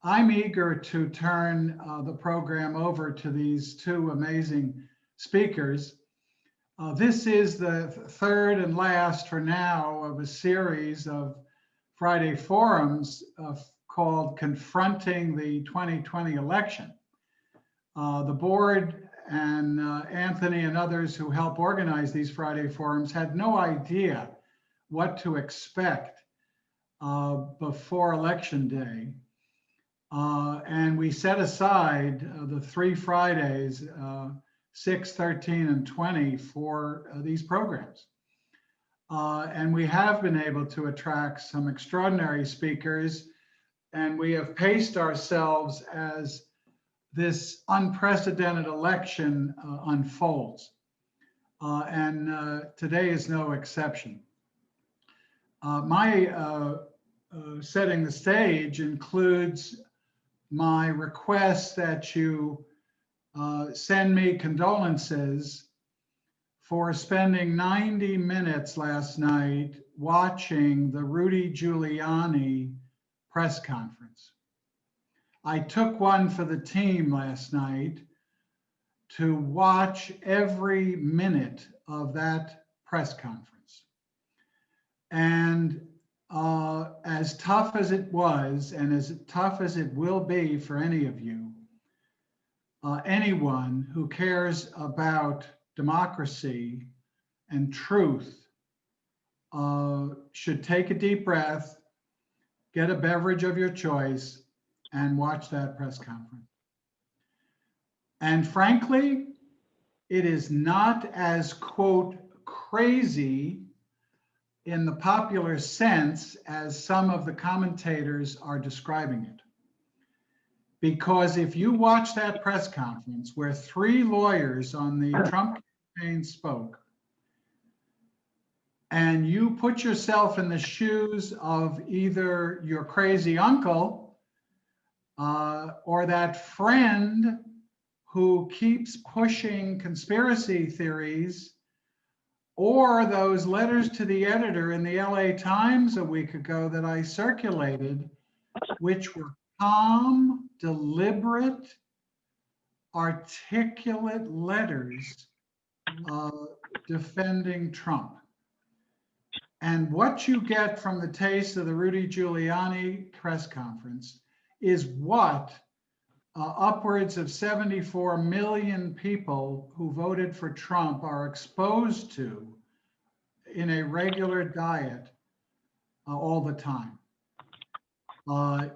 I'm eager to turn the program over to these two amazing speakers. This is the third and last for now of a series of Friday forums called Confronting the 2020 Election. The board and Anthony and others who help organize these Friday forums had no idea what to expect before Election Day. And we set aside the 3 Fridays, 6, 13, and 20 for these programs. And we have been able to attract some extraordinary speakers, and we have paced ourselves as this unprecedented election unfolds. And today is no exception. My setting the stage includes my request that you send me condolences for spending 90 minutes last night watching the Rudy Giuliani press conference. I took one for the team last night to watch every minute of that press conference. And as tough as it was, and as tough as it will be for any of you, anyone who cares about democracy and truth should take a deep breath, get a beverage of your choice, and watch that press conference. And frankly, it is not as, quote, crazy in the popular sense as some of the commentators are describing it. Because if you watch that press conference where 3 lawyers on the Trump campaign spoke, and you put yourself in the shoes of either your crazy uncle or that friend who keeps pushing conspiracy theories, or those letters to the editor in the LA Times a week ago that I circulated, which were calm, deliberate, articulate letters defending Trump. And what you get from the taste of the Rudy Giuliani press conference is what upwards of 74 million people who voted for Trump are exposed to in a regular diet all the time.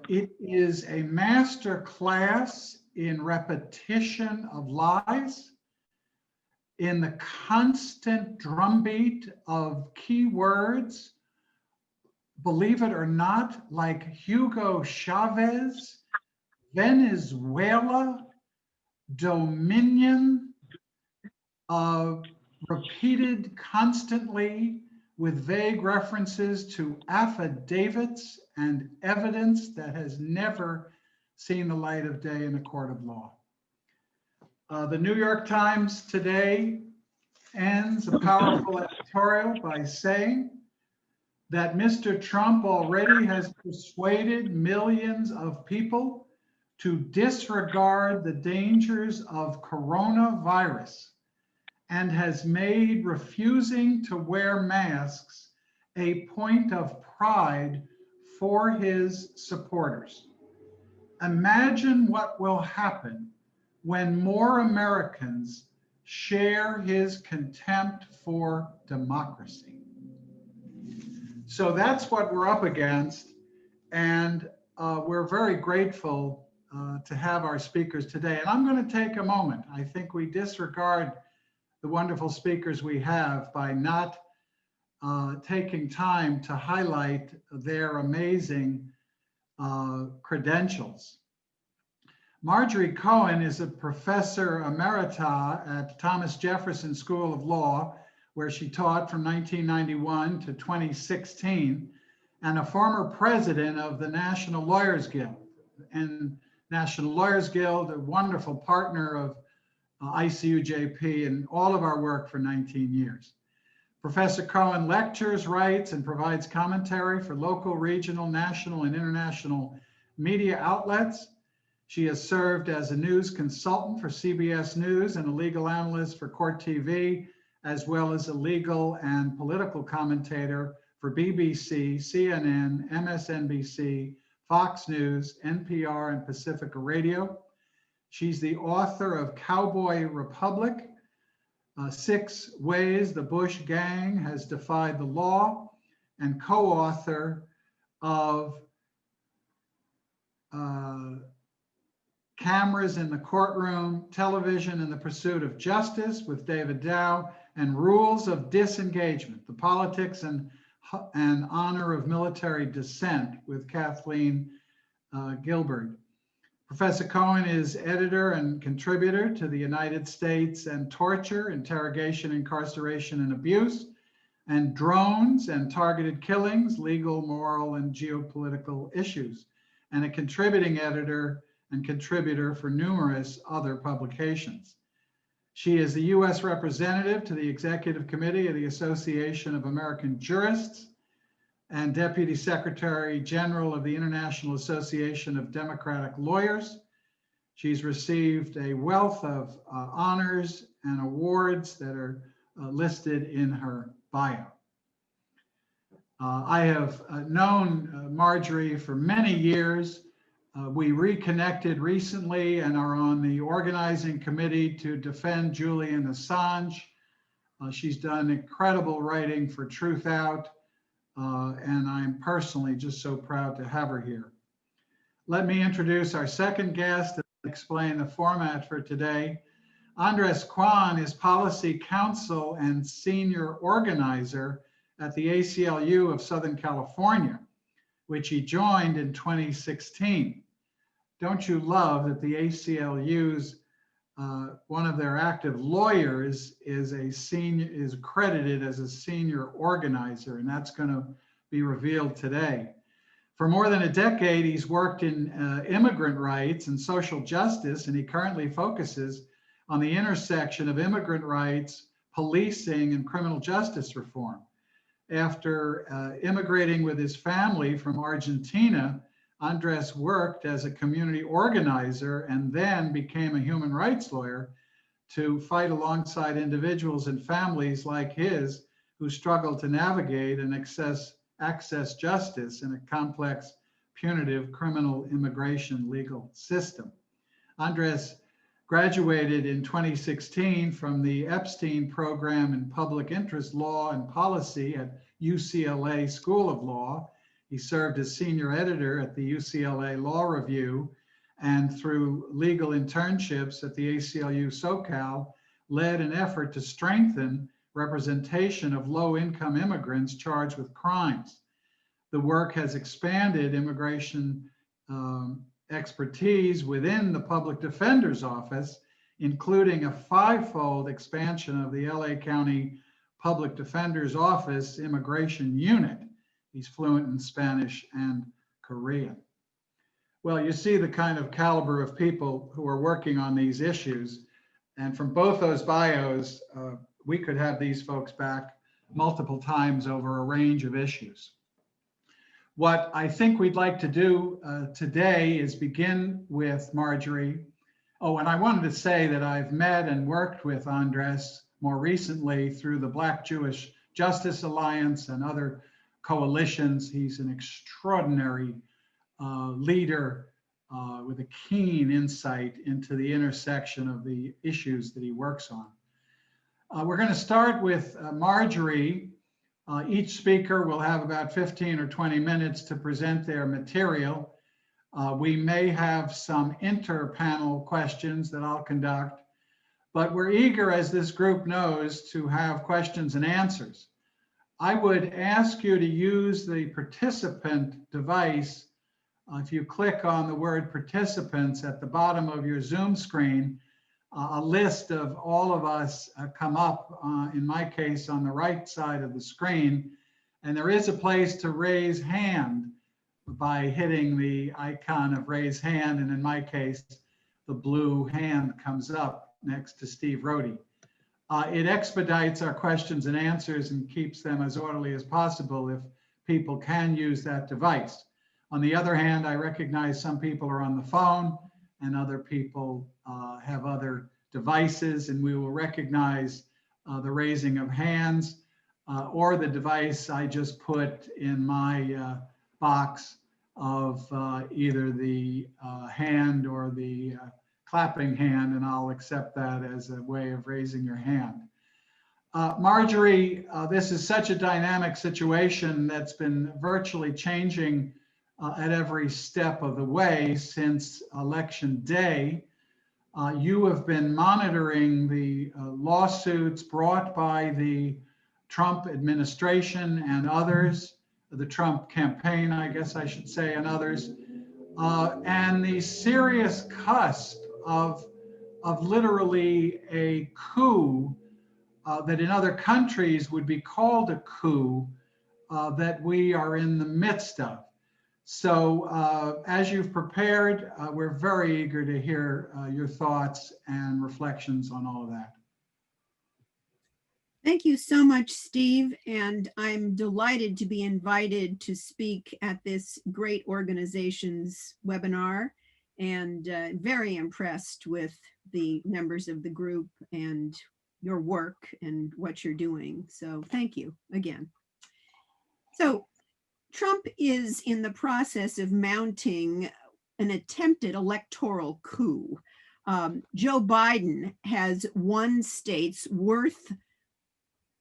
It is a master class in repetition of lies, in the constant drumbeat of key words, believe it or not, like Hugo Chavez, Venezuela, Dominion, repeated constantly with vague references to affidavits and evidence that has never seen the light of day in a court of law. The New York Times today ends a powerful editorial by saying that Mr. Trump already has persuaded millions of people to disregard the dangers of coronavirus and has made refusing to wear masks a point of pride for his supporters. Imagine what will happen when more Americans share his contempt for democracy. So that's what we're up against, and we're very grateful to have our speakers today. And I'm going to take a moment. I think we disregard the wonderful speakers we have by not taking time to highlight their amazing credentials. Marjorie Cohn is a professor emerita at Thomas Jefferson School of Law, where she taught from 1991 to 2016, and a former president of the National Lawyers Guild. And National Lawyers Guild, a wonderful partner of ICUJP in all of our work for 19 years. Professor Cohen lectures, writes, and provides commentary for local, regional, national, and international media outlets. She has served as a news consultant for CBS News and a legal analyst for Court TV, as well as a legal and political commentator for BBC, CNN, MSNBC, Fox News, NPR, and Pacifica Radio. She's the author of Cowboy Republic, 6 Ways the Bush Gang Has Defied the Law, and co-author of Cameras in the Courtroom, Television in the Pursuit of Justice with David Dow, and Rules of Disengagement, the Politics and Honor of Military Dissent with Kathleen Gilbert. Professor Cohn is editor and contributor to the United States and Torture, Interrogation, Incarceration, and Abuse, and Drones and Targeted Killings, Legal, Moral, and Geopolitical Issues, and a contributing editor and contributor for numerous other publications. She is the U.S. representative to the Executive Committee of the Association of American Jurists and Deputy Secretary General of the International Association of Democratic Lawyers. She's received a wealth of honors and awards that are listed in her bio. I have known Marjorie for many years. We reconnected recently and are on the organizing committee to defend Julian Assange. She's done incredible writing for Truth Out, and I'm personally just so proud to have her here. Let me introduce our second guest and explain the format for today. Andres Kwon is Policy Counsel and Senior Organizer at the ACLU of Southern California, which he joined in 2016. Don't you love that the ACLU's one of their active lawyers is accredited as a senior organizer, and that's going to be revealed today. For more than a decade, he's worked in immigrant rights and social justice, and he currently focuses on the intersection of immigrant rights, policing, and criminal justice reform. After immigrating with his family from Argentina, Andres worked as a community organizer and then became a human rights lawyer to fight alongside individuals and families like his who struggle to navigate and access justice in a complex, punitive criminal immigration legal system. Andres graduated in 2016 from the Epstein Program in Public Interest Law and Policy at UCLA School of Law. He served as senior editor at the UCLA Law Review, and through legal internships at the ACLU SoCal, led an effort to strengthen representation of low-income immigrants charged with crimes. The work has expanded immigration expertise within the Public Defender's Office, including a 5-fold expansion of the LA County Public Defender's Office Immigration Unit. He's fluent in Spanish and Korean. Well, you see the kind of caliber of people who are working on these issues. And from both those bios, we could have these folks back multiple times over a range of issues. What I think we'd like to do today is begin with Marjorie. Oh, and I wanted to say that I've met and worked with Andres more recently through the Black Jewish Justice Alliance and other coalitions. He's an extraordinary leader with a keen insight into the intersection of the issues that he works on. We're going to start with Marjorie. Each speaker will have about 15 or 20 minutes to present their material. We may have some inter-panel questions that I'll conduct, but we're eager, as this group knows, to have questions and answers. I would ask you to use the participant device. If you click on the word participants at the bottom of your Zoom screen, a list of all of us come up, in my case, on the right side of the screen. And there is a place to raise hand by hitting the icon of raise hand. And in my case, the blue hand comes up next to Steve Rohde. It expedites our questions and answers and keeps them as orderly as possible if people can use that device. On the other hand, I recognize some people are on the phone and other people have other devices, and we will recognize the raising of hands or the device I just put in my box of either the hand or the clapping hand, and I'll accept that as a way of raising your hand. Marjorie, this is such a dynamic situation that's been virtually changing at every step of the way since Election Day. You have been monitoring the lawsuits brought by the Trump administration and others, the Trump campaign, I guess I should say, and others, and the serious cusp of literally a coup that in other countries would be called a coup that we are in the midst of. So as you've prepared, we're very eager to hear your thoughts and reflections on all of that. Thank you so much, Steve. And I'm delighted to be invited to speak at this great organization's webinar, and very impressed with the members of the group and your work and what you're doing. So thank you again. So Trump is in the process of mounting an attempted electoral coup. Joe Biden has won states worth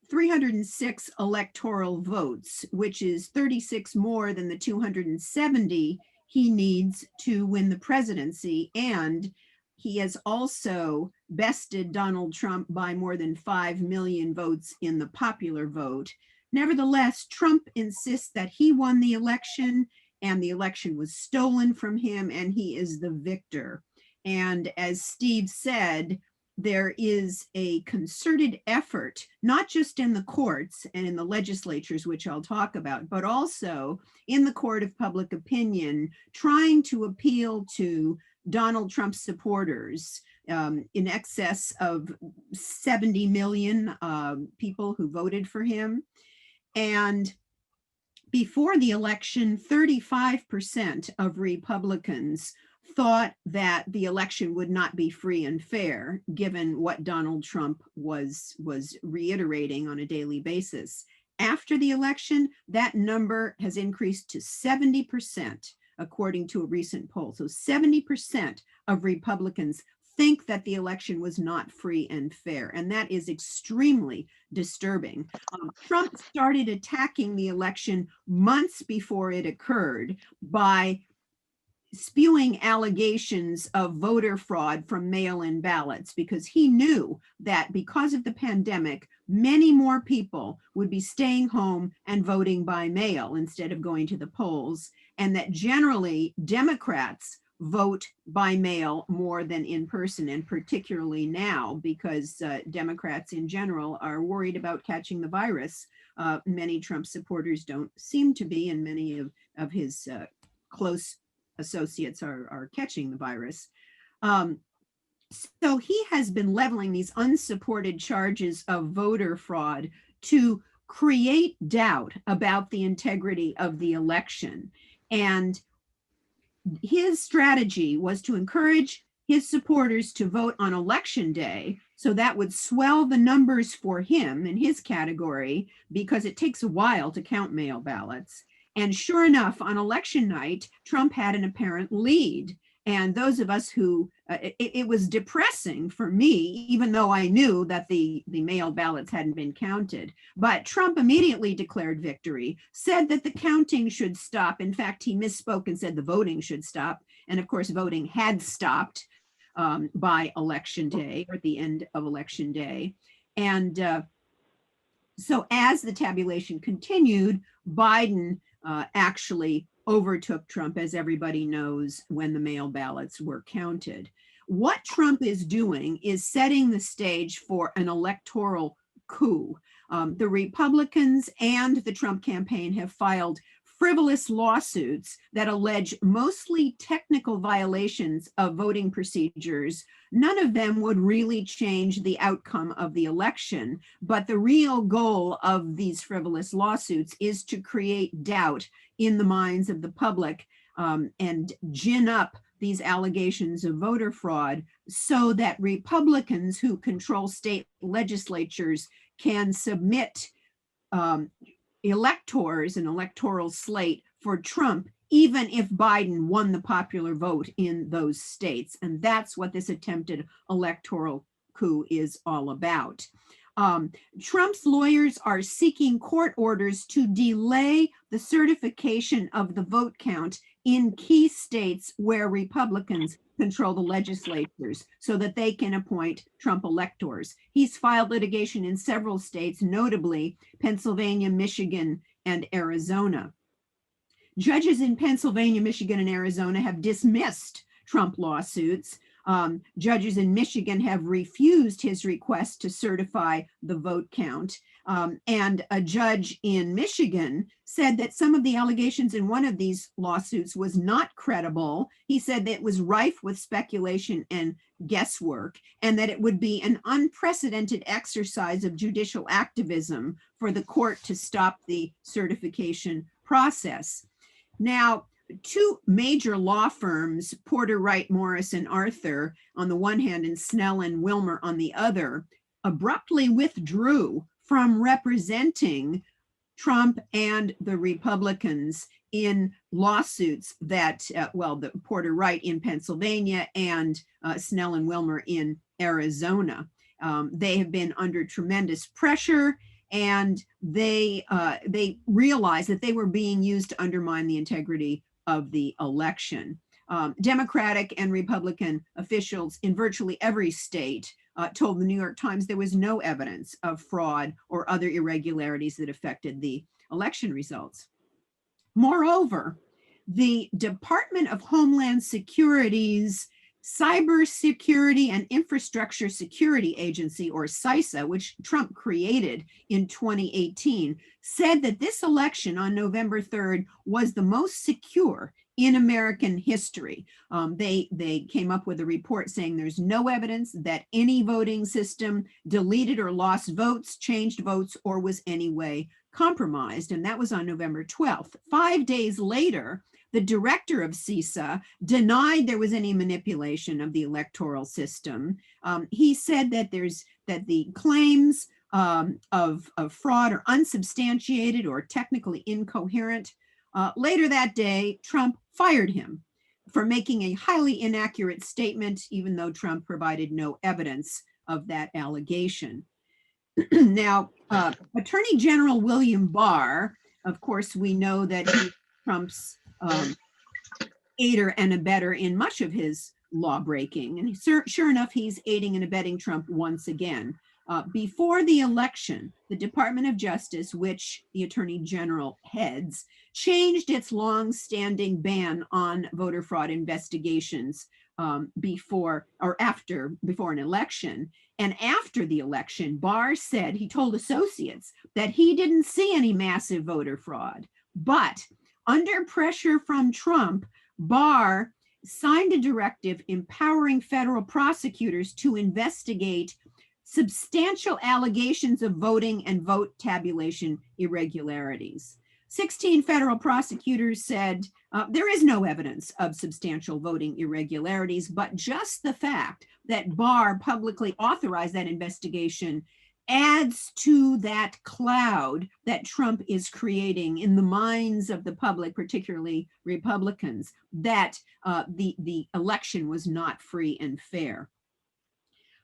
306 electoral votes, which is 36 more than the 270 he needs to win the presidency. And he has also bested Donald Trump by more than 5 million votes in the popular vote. Nevertheless, Trump insists that he won the election and the election was stolen from him and he is the victor. And as Steve said, there is a concerted effort, not just in the courts and in the legislatures, which I'll talk about, but also in the court of public opinion, trying to appeal to Donald Trump's supporters, in excess of 70 million people who voted for him. And before the election, 35% of Republicans thought that the election would not be free and fair, given what Donald Trump was reiterating on a daily basis. After the election, that number has increased to 70%, according to a recent poll. So 70% of Republicans think that the election was not free and fair, and that is extremely disturbing. Trump started attacking the election months before it occurred by spewing allegations of voter fraud from mail-in ballots, because he knew that because of the pandemic, many more people would be staying home and voting by mail instead of going to the polls, and that generally Democrats vote by mail more than in person, and particularly now because Democrats in general are worried about catching the virus. Many Trump supporters don't seem to be, and many of his close associates are catching the virus. So he has been leveling these unsupported charges of voter fraud to create doubt about the integrity of the election. And his strategy was to encourage his supporters to vote on election day, so that would swell the numbers for him in his category, because it takes a while to count mail ballots. And sure enough, on election night, Trump had an apparent lead. And those of us who, it was depressing for me, even though I knew that the mail ballots hadn't been counted. But Trump immediately declared victory, said that the counting should stop. In fact, he misspoke and said the voting should stop. And of course, voting had stopped by election day, or at the end of election day. And so as the tabulation continued, Biden actually overtook Trump, as everybody knows, when the mail ballots were counted. What Trump is doing is setting the stage for an electoral coup. The Republicans and the Trump campaign have filed frivolous lawsuits that allege mostly technical violations of voting procedures. None of them would really change the outcome of the election, but the real goal of these frivolous lawsuits is to create doubt in the minds of the public and gin up these allegations of voter fraud so that Republicans who control state legislatures can submit electors, an electoral slate for Trump, even if Biden won the popular vote in those states. And that's what this attempted electoral coup is all about. Trump's lawyers are seeking court orders to delay the certification of the vote count in key states where Republicans control the legislatures so that they can appoint Trump electors. He's filed litigation in several states, notably Pennsylvania, Michigan, and Arizona. Judges in Pennsylvania, Michigan, and Arizona have dismissed Trump lawsuits. Judges in Michigan have refused his request to certify the vote count. And a judge in Michigan said that some of the allegations in one of these lawsuits was not credible. He said that it was rife with speculation and guesswork, and that it would be an unprecedented exercise of judicial activism for the court to stop the certification process. Now, two major law firms, Porter, Wright, Morris, and Arthur on the one hand, and Snell and Wilmer on the other, abruptly withdrew from representing Trump and the Republicans in lawsuits that, the Porter, Wright in Pennsylvania and Snell and Wilmer in Arizona. They have been under tremendous pressure, and they realized that they were being used to undermine the integrity of the election. Democratic and Republican officials in virtually every state told the New York Times there was no evidence of fraud or other irregularities that affected the election results. Moreover, the Department of Homeland Security's Cybersecurity and Infrastructure Security Agency, or CISA, which Trump created in 2018, said that this election on November 3rd was the most secure in American history. They came up with a report saying there's no evidence that any voting system deleted or lost votes, changed votes, or was anyway compromised. And that was on November 12th. 5 days later, the director of CISA denied there was any manipulation of the electoral system. He said that the claims of fraud are unsubstantiated or technically incoherent. Later that day, Trump fired him for making a highly inaccurate statement, even though Trump provided no evidence of that allegation. Now, Attorney General William Barr, of course, we know that he's Trump's aider and abettor in much of his law breaking. And sure enough, he's aiding and abetting Trump once again. Before the election, the Department of Justice, which the Attorney General heads, changed its long-standing ban on voter fraud investigations before an election. And after the election, Barr said, he told associates that he didn't see any massive voter fraud. But under pressure from Trump, Barr signed a directive empowering federal prosecutors to investigate substantial allegations of voting and vote tabulation irregularities. 16 federal prosecutors said there is no evidence of substantial voting irregularities, but just the fact that Barr publicly authorized that investigation adds to that cloud that Trump is creating in the minds of the public, particularly Republicans, that the election was not free and fair.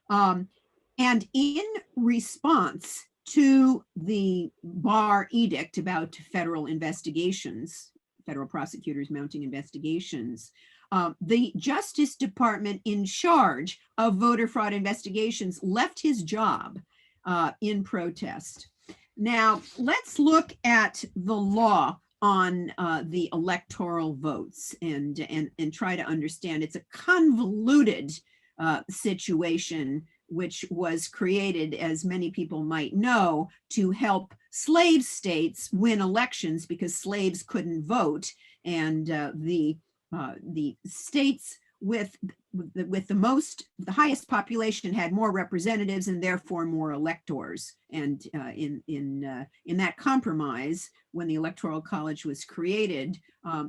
And in response to the Barr edict about federal investigations, federal prosecutors mounting investigations, the Justice Department in charge of voter fraud investigations left his job in protest. Now, let's look at the law on the electoral votes and try to understand. It's a convoluted situation which was created, as many people might know, to help slave states win elections because slaves couldn't vote. And the states with the highest population had more representatives and therefore more electors. And in that compromise, when the Electoral College was created,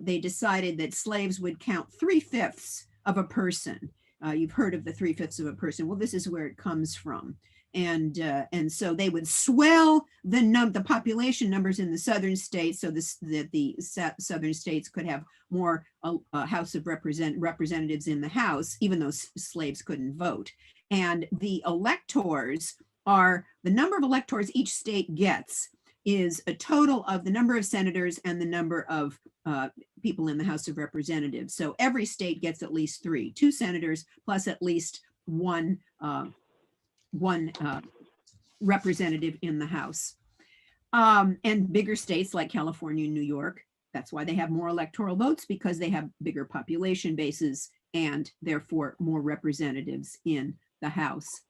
they decided that slaves would count 3/5 of a person. You've heard of the 3/5 of a person. Well, this is where it comes from. And so they would swell the population numbers in the southern states so that the southern states could have more House of Representatives in the House, even though slaves couldn't vote. And the electors are, the number of electors each state gets is a total of the number of senators and the number of people in the House of Representatives. So every state gets at least 3, 2 senators plus at least one representative in the House. And bigger states like California and New York, that's why they have more electoral votes, because they have bigger population bases and therefore more representatives in the House.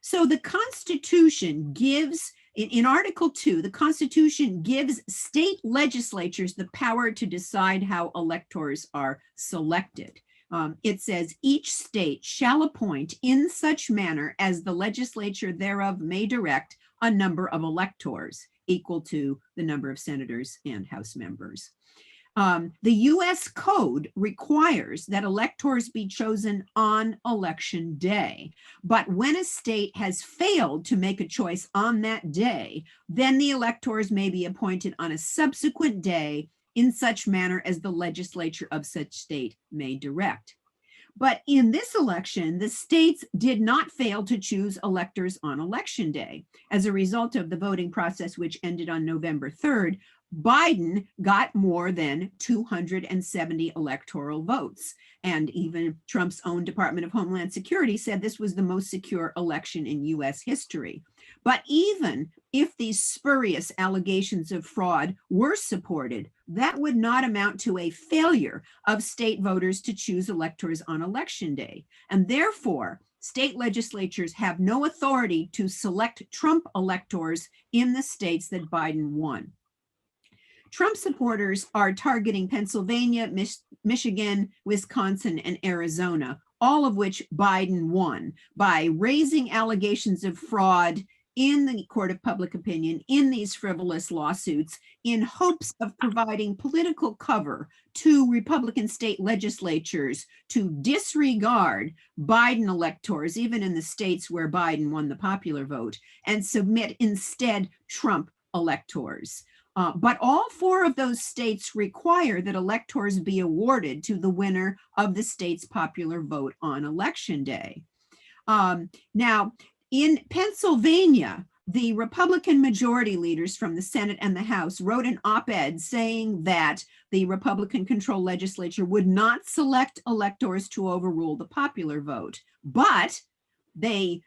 So the Constitution gives, in Article 2, the Constitution gives state legislatures the power to decide how electors are selected. It says each state shall appoint in such manner as the legislature thereof may direct a number of electors equal to the number of senators and House members. The US Code requires that electors be chosen on election day. But when a state has failed to make a choice on that day, then the electors may be appointed on a subsequent day in such manner as the legislature of such state may direct. But in this election, the states did not fail to choose electors on election day. As a result of the voting process, which ended on November 3rd, Biden got more than 270 electoral votes. And even Trump's own Department of Homeland Security said this was the most secure election in US history. But even if these spurious allegations of fraud were supported, that would not amount to a failure of state voters to choose electors on election day. And therefore, state legislatures have no authority to select Trump electors in the states that Biden won. Trump supporters are targeting Pennsylvania, Michigan, Wisconsin, and Arizona, all of which Biden won, by raising allegations of fraud in the court of public opinion in these frivolous lawsuits in hopes of providing political cover to Republican state legislatures to disregard Biden electors, even in the states where Biden won the popular vote, and submit instead Trump electors. But all 4 of those states require that electors be awarded to the winner of the state's popular vote on election day. Now, in Pennsylvania, the Republican majority leaders from the Senate and the House wrote an op-ed saying that the Republican-controlled legislature would not select electors to overrule the popular vote, but the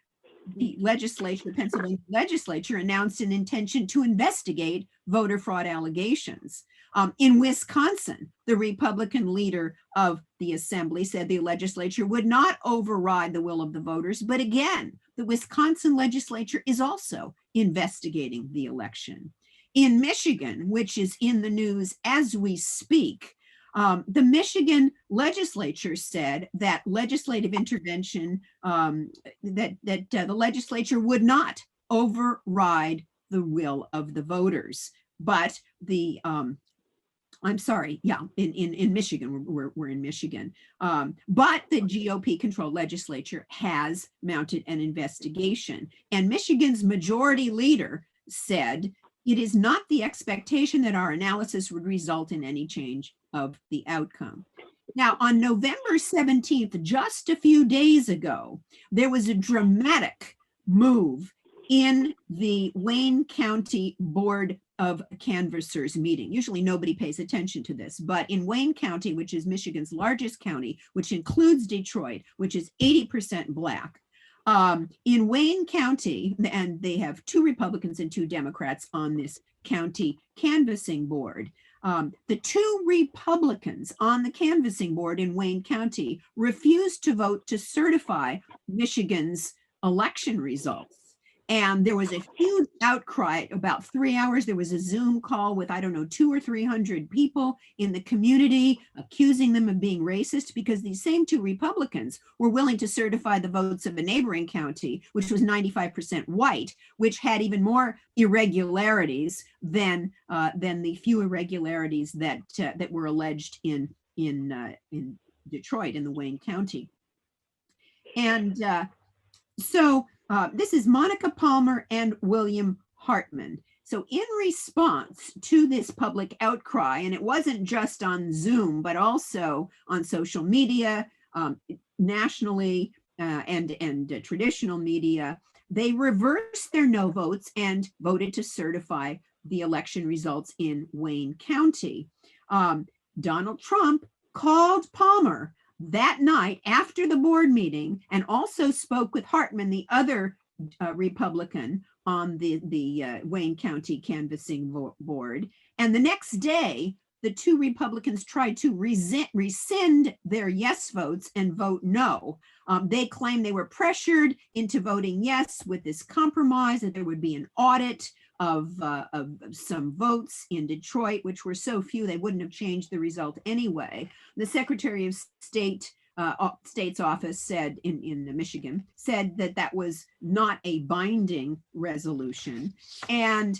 Pennsylvania legislature announced an intention to investigate voter fraud allegations. In Wisconsin, the Republican leader of the assembly said the legislature would not override the will of the voters. But again, the Wisconsin legislature is also investigating the election. In Michigan, which is in the news as we speak, the Michigan legislature said that legislative intervention, that the legislature would not override the will of the voters. But the, I'm sorry, yeah, in Michigan, we're in Michigan. But the GOP-controlled legislature has mounted an investigation. And Michigan's majority leader said, "It is not the expectation that our analysis would result in any change of the outcome." Now, on November 17th, just a few days ago, there was a dramatic move in the Wayne County Board of Canvassers meeting. Usually nobody pays attention to this, but in Wayne County, which is Michigan's largest county, which includes Detroit, which is 80% Black, in Wayne County, and they have 2 Republicans and 2 Democrats on this county canvassing board. The 2 Republicans on the canvassing board in Wayne County refused to vote to certify Michigan's election results. And there was a huge outcry. About 3 hours, there was a Zoom call with, I don't know, 200 or 300 people in the community accusing them of being racist, because these same two Republicans were willing to certify the votes of a neighboring county, which was 95% white, which had even more irregularities than the few irregularities that were alleged in Detroit, in the Wayne County. And so this is Monica Palmer and William Hartman. So in response to this public outcry, and it wasn't just on Zoom, but also on social media, nationally, and traditional media, they reversed their no votes and voted to certify the election results in Wayne County. Donald Trump called Palmer that night after the board meeting, and also spoke with Hartman, the other Republican on the Wayne County canvassing board. And the next day, the two Republicans tried to rescind their yes votes and vote no. They claimed they were pressured into voting yes with this compromise, that there would be an audit of some votes in Detroit, which were so few they wouldn't have changed the result anyway. The Secretary of State's office said in Michigan said that that was not a binding resolution, and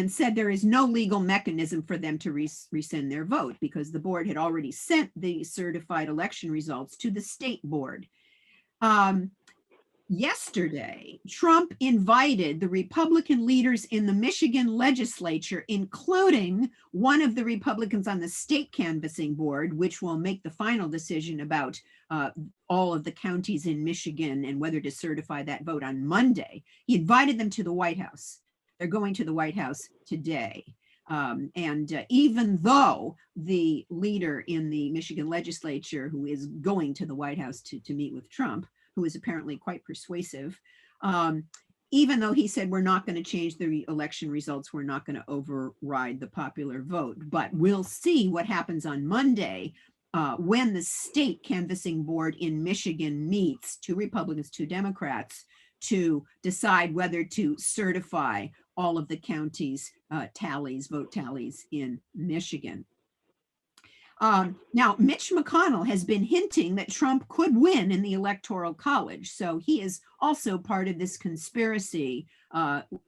said there is no legal mechanism for them to rescind their vote, because the board had already sent the certified election results to the state board. Yesterday, Trump invited the Republican leaders in the Michigan legislature, including one of the Republicans on the state canvassing board, which will make the final decision about all of the counties in Michigan and whether to certify that vote on Monday. He invited them to the White House. They're going to the White House today. Even though the leader in the Michigan legislature, who is going to the White House to meet with Trump, who is apparently quite persuasive, even though he said, we're not going to change the election results, we're not going to override the popular vote, but we'll see what happens on Monday when the state canvassing board in Michigan meets, 2 Republicans, 2 Democrats, to decide whether to certify all of the counties' vote tallies in Michigan. Now, Mitch McConnell has been hinting that Trump could win in the Electoral College. So he is also part of this conspiracy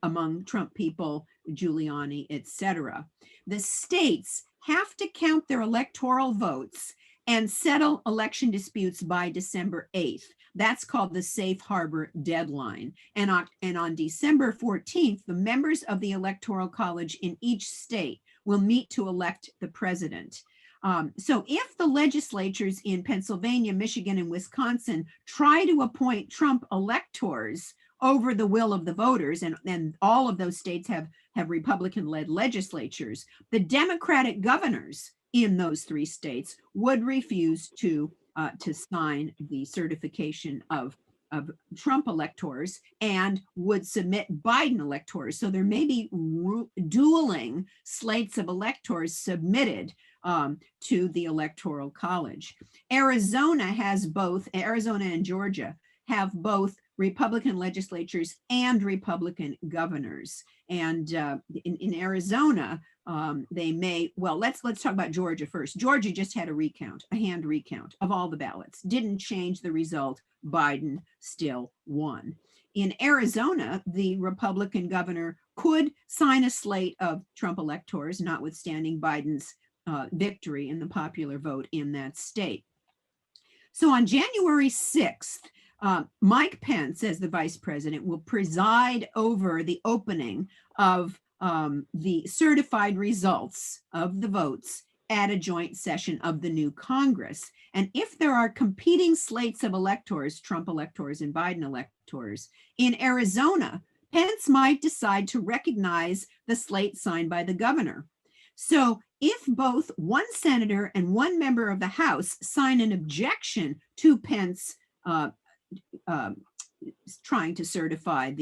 among Trump people, Giuliani, etc. The states have to count their electoral votes and settle election disputes by December 8th. That's called the safe harbor deadline. And on December 14th, the members of the Electoral College in each state will meet to elect the president. So if the legislatures in Pennsylvania, Michigan, and Wisconsin try to appoint Trump electors over the will of the voters, and all of those states have Republican-led legislatures, the Democratic governors in those 3 states would refuse to sign the certification of Trump electors and would submit Biden electors. So there may be dueling slates of electors submitted to the Electoral College. Arizona and Georgia have both Republican legislatures and Republican governors. And in Arizona, they may, well, let's talk about Georgia first. Georgia just had a hand recount of all the ballots. Didn't change the result. Biden still won. In Arizona, the Republican governor could sign a slate of Trump electors, notwithstanding Biden's victory in the popular vote in that state. So on January 6th, Mike Pence, as the vice president, will preside over the opening of the certified results of the votes at a joint session of the new Congress. And if there are competing slates of electors, Trump electors and Biden electors, in Arizona, Pence might decide to recognize the slate signed by the governor. So if both one senator and one member of the House sign an objection to Pence trying to certify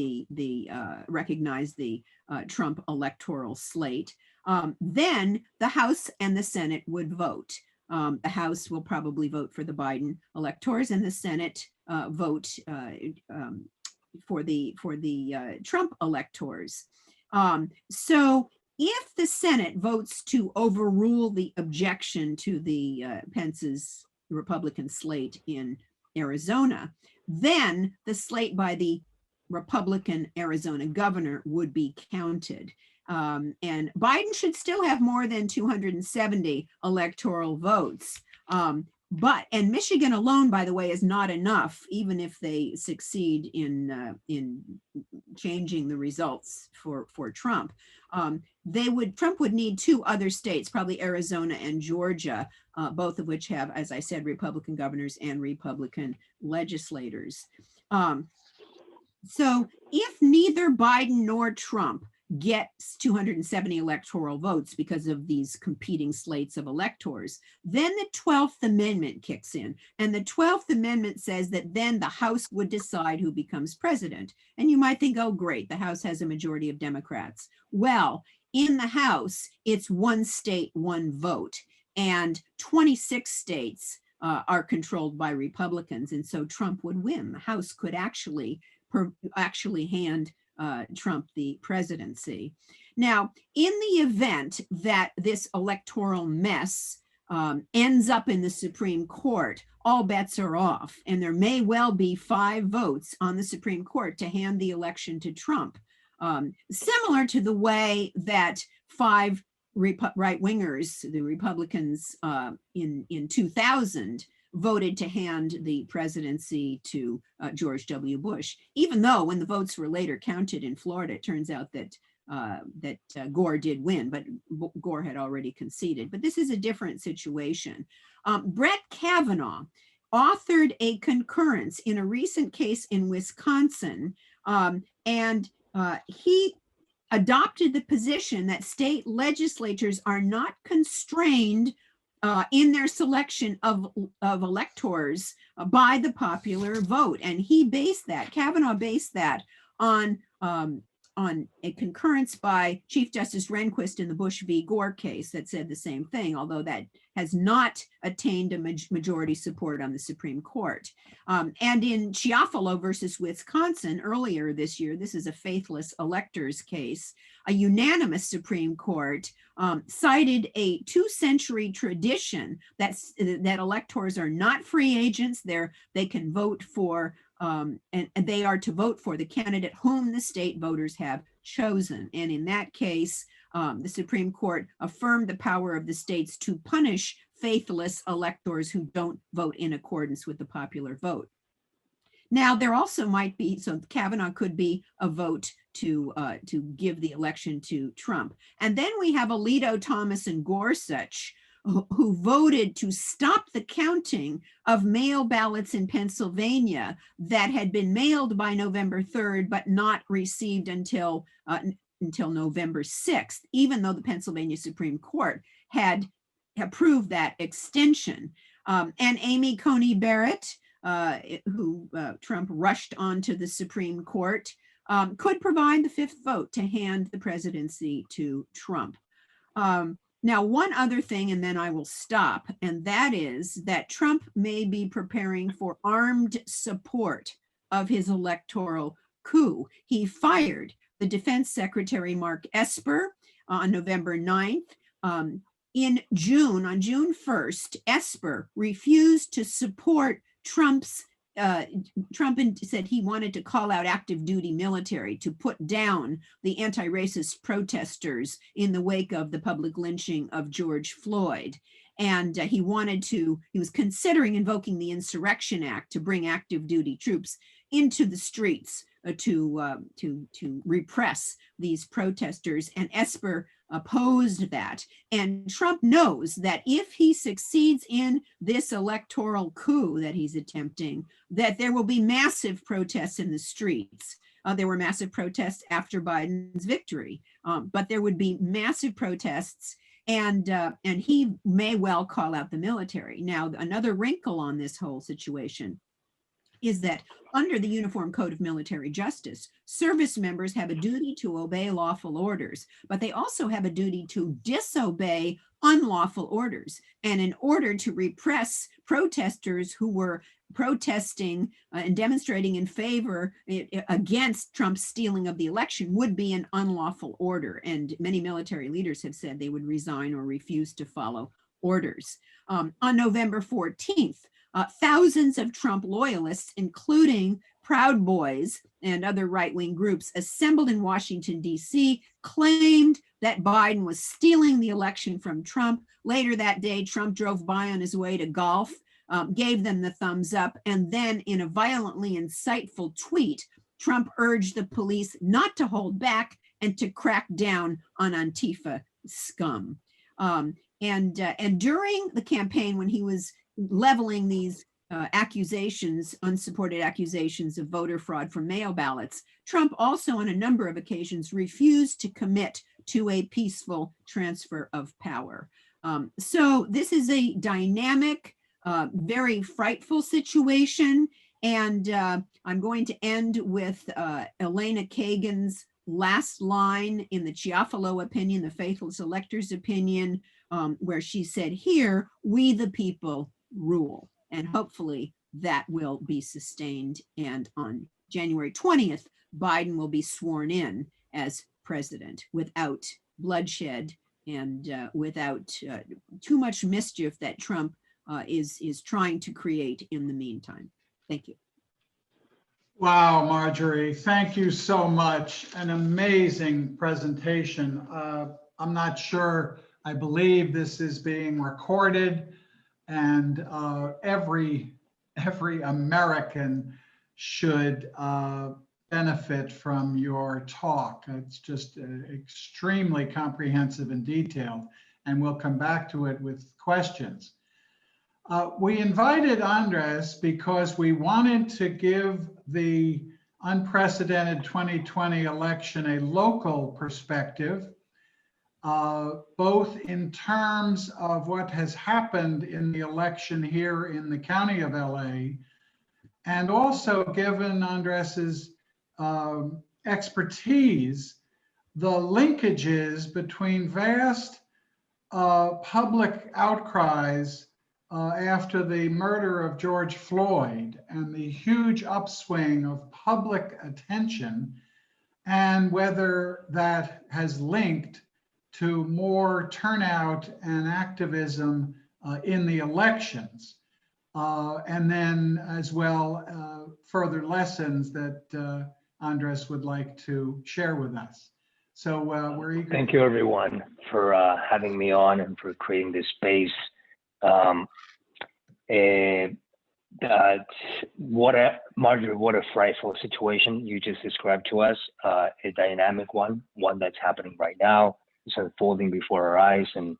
recognize the Trump electoral slate, then the House and the Senate would vote. The House will probably vote for the Biden electors, and the Senate vote for the Trump electors. So if the Senate votes to overrule the objection to the Pence's Republican slate in Arizona, then the slate by the Republican Arizona governor would be counted. And Biden should still have more than 270 electoral votes. And Michigan alone, by the way, is not enough, even if they succeed in changing the results for Trump. Trump would need two other states, probably Arizona and Georgia, both of which have, as I said, Republican governors and Republican legislators. So if neither Biden nor Trump gets 270 electoral votes because of these competing slates of electors, then the 12th Amendment kicks in. And the 12th Amendment says that then the House would decide who becomes president. And you might think, oh, great, the House has a majority of Democrats. Well, in the House, it's one state, one vote. And 26 states are controlled by Republicans. And so Trump would win. The House could actually hand Trump the presidency. Now, in the event that this electoral mess ends up in the Supreme Court, all bets are off, and there may well be 5 votes on the Supreme Court to hand the election to Trump, similar to the way that 5 right-wingers, the Republicans in 2000, voted to hand the presidency to George W. Bush, even though when the votes were later counted in Florida, it turns out that Gore did win, but Gore had already conceded. But this is a different situation. Brett Kavanaugh authored a concurrence in a recent case in Wisconsin, and he adopted the position that state legislatures are not constrained in their selection of electors by the popular vote. And Kavanaugh based that on a concurrence by Chief Justice Rehnquist in the Bush v. Gore case that said the same thing, although that has not attained a majority support on the Supreme Court. And in Chiafalo versus Wisconsin earlier this year, this is a faithless electors case, a unanimous Supreme Court cited a 2-century tradition that electors are not free agents. They can vote for, and they are to vote for the candidate whom the state voters have chosen. And in that case, the Supreme Court affirmed the power of the states to punish faithless electors who don't vote in accordance with the popular vote. Now, there also might be, so Kavanaugh could be a vote to give the election to Trump. And then we have Alito, Thomas, and Gorsuch, who voted to stop the counting of mail ballots in Pennsylvania that had been mailed by November 3rd, but not received until November 6th, even though the Pennsylvania Supreme Court had approved that extension. And Amy Coney Barrett, who Trump rushed onto the Supreme Court, could provide the 5th vote to hand the presidency to Trump. Now, one other thing, and then I will stop, and that is that Trump may be preparing for armed support of his electoral coup. He fired the Defense Secretary Mark Esper on November 9th. On June 1st, Esper refused to support Trump said he wanted to call out active duty military to put down the anti-racist protesters in the wake of the public lynching of George Floyd. And he was considering invoking the Insurrection Act to bring active duty troops into the streets to repress these protesters. And Esper opposed that. And Trump knows that if he succeeds in this electoral coup that he's attempting, that there will be massive protests in the streets. There were massive protests after Biden's victory, but there would be massive protests, and he may well call out the military. Now, another wrinkle on this whole situation is that under the Uniform Code of Military Justice, service members have a duty to obey lawful orders, but they also have a duty to disobey unlawful orders. And in order to repress protesters who were protesting and demonstrating in favor against Trump's stealing of the election would be an unlawful order. And many military leaders have said they would resign or refuse to follow orders. On November 14th, thousands of Trump loyalists, including Proud Boys and other right-wing groups, assembled in Washington, D.C., claimed that Biden was stealing the election from Trump. Later that day, Trump drove by on his way to golf, gave them the thumbs up, and then in a violently insightful tweet, Trump urged the police not to hold back and to crack down on Antifa scum. And during the campaign, when he was leveling these accusations, unsupported accusations of voter fraud from mail ballots, Trump also on a number of occasions refused to commit to a peaceful transfer of power. So this is a dynamic, very frightful situation. And I'm going to end with Elena Kagan's last line in the Chiafalo opinion, the faithless elector's opinion, where she said, "Here, we the people rule." And hopefully that will be sustained. And on January 20th, Biden will be sworn in as president without bloodshed and without too much mischief that Trump is trying to create in the meantime. Thank you. Wow, Marjorie, thank you so much. An amazing presentation. I'm not sure, I believe this is being recorded, and every American should benefit from your talk. It's just extremely comprehensive and detailed, and we'll come back to it with questions. We invited Andres because we wanted to give the unprecedented 2020 election a local perspective, both in terms of what has happened in the election here in the county of LA, and also given Andres's expertise, the linkages between vast public outcries after the murder of George Floyd and the huge upswing of public attention, and whether that has linked to more turnout and activism in the elections. And then as well, further lessons that Andres would like to share with us. So we're eager. Thank you everyone for having me on and for creating this space. Marjorie, what a frightful situation you just described to us, a dynamic one that's happening right now. It's unfolding before our eyes, and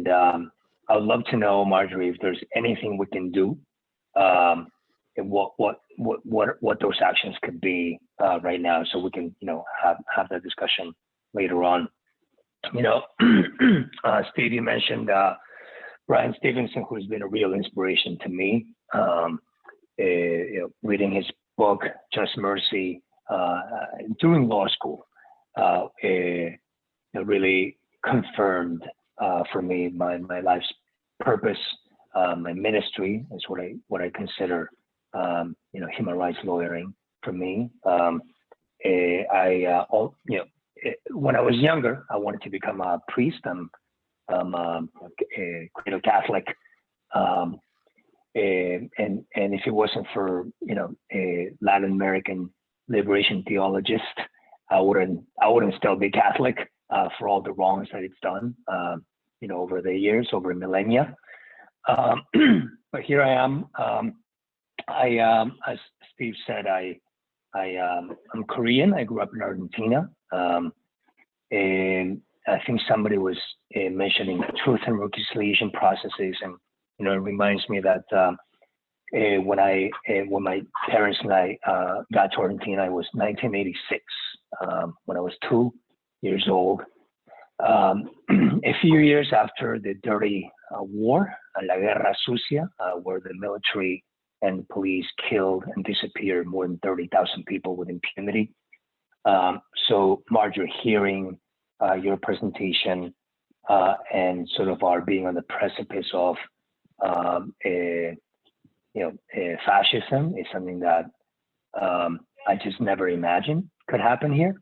I would love to know, Marjorie, if there's anything we can do, and what those actions could be right now, so we can have that discussion later on. Steve, you mentioned Brian Stevenson, who's been a real inspiration to me. Reading his book Just Mercy during law school really confirmed for me my life's purpose. My ministry is what I consider human rights lawyering for me. When I was younger, I wanted to become a priest. I'm a cradle Catholic, and if it wasn't for a Latin American liberation theologist, I wouldn't still be Catholic for all the wrongs that it's done over the years, over millennia. But here I am. As Steve said, I'm Korean. I grew up in Argentina, and I think somebody was mentioning truth and reconciliation processes, and it reminds me that when my parents and I got to Argentina, it was 1986, when I was 2 years old. A few years after the dirty war, La Guerra Sucia, where the military and the police killed and disappeared more than 30,000 people with impunity. So Marjorie, hearing your presentation and sort of our being on the precipice of fascism is something that I just never imagined could happen here.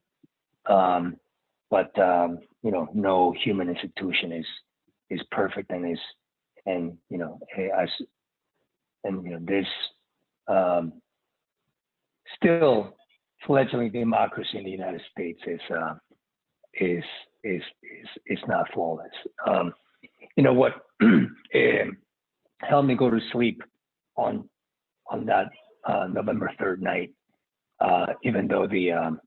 But no human institution is perfect, and this still fledgling democracy in the United States is not flawless. What helped me go to sleep on that November 3rd night, even though the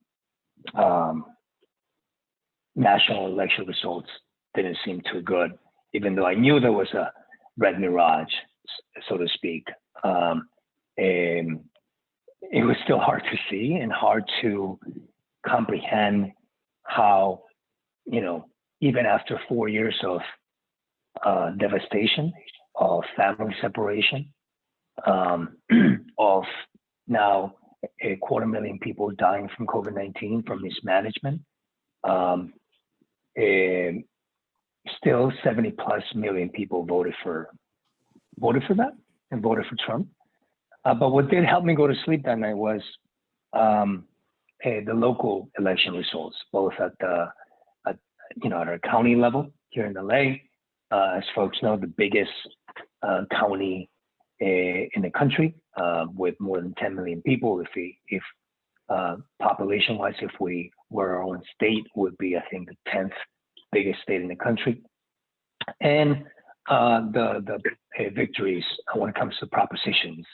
national election results didn't seem too good, even though I knew there was a red mirage, so to speak. It was still hard to see and hard to comprehend how, even after 4 years of devastation, of family separation, of now 250,000 people dying from COVID-19, from mismanagement, still 70+ million people voted for that and voted for Trump. But what did help me go to sleep that night was the local election results, both at our county level here in LA. As folks know, the biggest county in the country, with more than 10 million people. If population-wise, if we were our own state, would be, I think, the 10th biggest state in the country. And the victories when it comes to propositions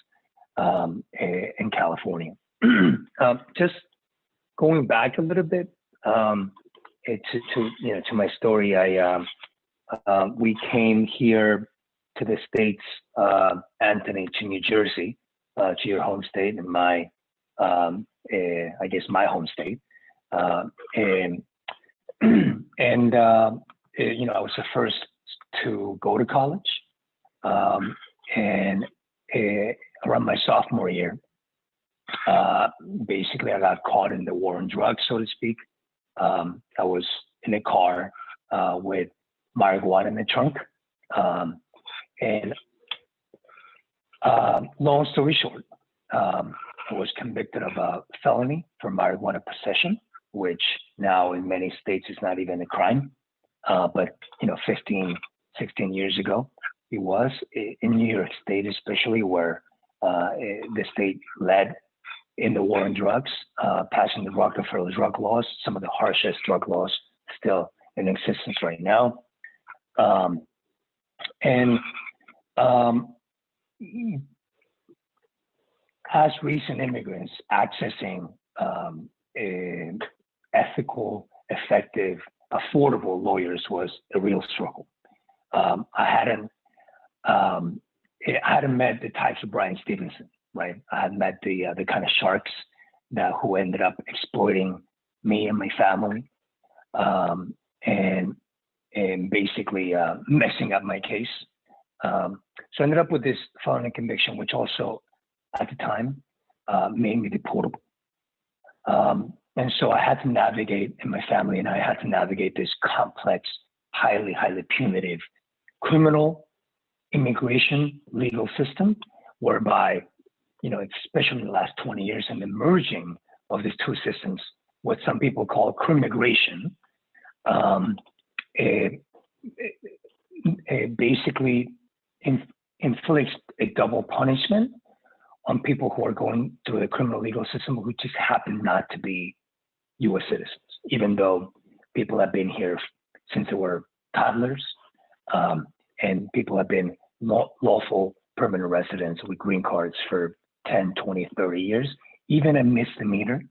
in California. Just going back a little bit to my story, we came here to the States, Anthony, to New Jersey, to your home state, and my home state. I was the first to go to college, and around my sophomore year, basically I got caught in the war on drugs, so to speak. I was in a car with marijuana in the trunk, and long story short, I was convicted of a felony for marijuana possession, which now in many states is not even a crime. But 15, 16 years ago, it was in New York State, especially, where the state led in the war on drugs, passing the Rockefeller drug laws, some of the harshest drug laws still in existence right now. As recent immigrants, accessing ethical, effective, affordable lawyers was a real struggle. I hadn't met the types of Brian Stevenson, right? I had met the kind of sharks who ended up exploiting me and my family, and basically messing up my case. So I ended up with this felony conviction, which also at the time made me deportable. And so I had to navigate, and my family and I had to navigate this complex, highly, highly punitive criminal immigration legal system, whereby, especially in the last 20 years, and the merging of these two systems, what some people call crimmigration, basically inflicts a double punishment on people who are going through the criminal legal system who just happen not to be U.S. citizens, even though people have been here since they were toddlers, and people have been lawful permanent residents with green cards for 10, 20, 30 years. Even a misdemeanor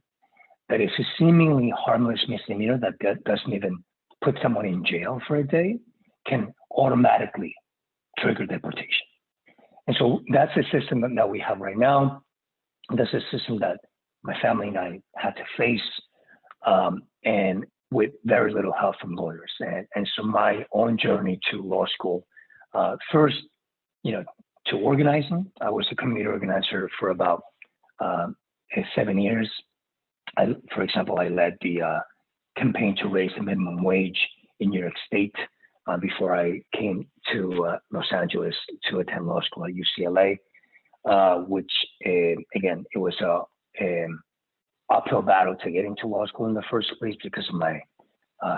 that is a seemingly harmless misdemeanor that doesn't even put someone in jail for a day can automatically trigger deportation. And so that's a system that we have right now. That's a system that my family and I had to face, and with very little help from lawyers. And so my own journey to law school, first, to organizing. I was a community organizer for about 7 years. For example, I led the campaign to raise the minimum wage in New York State before I came to Los Angeles to attend law school at UCLA, which again, it was a uphill battle to get into law school in the first place because of my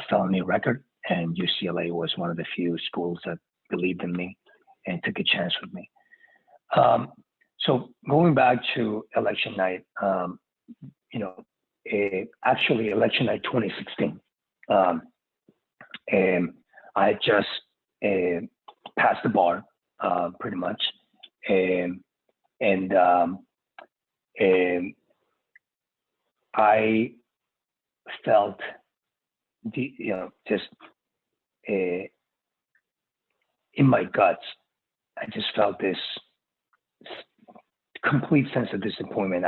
felony record, and UCLA was one of the few schools that believed in me and took a chance with me. So going back to election night, actually election night 2016, and I just passed the bar pretty much, and I felt just in my guts, I just felt this complete sense of disappointment.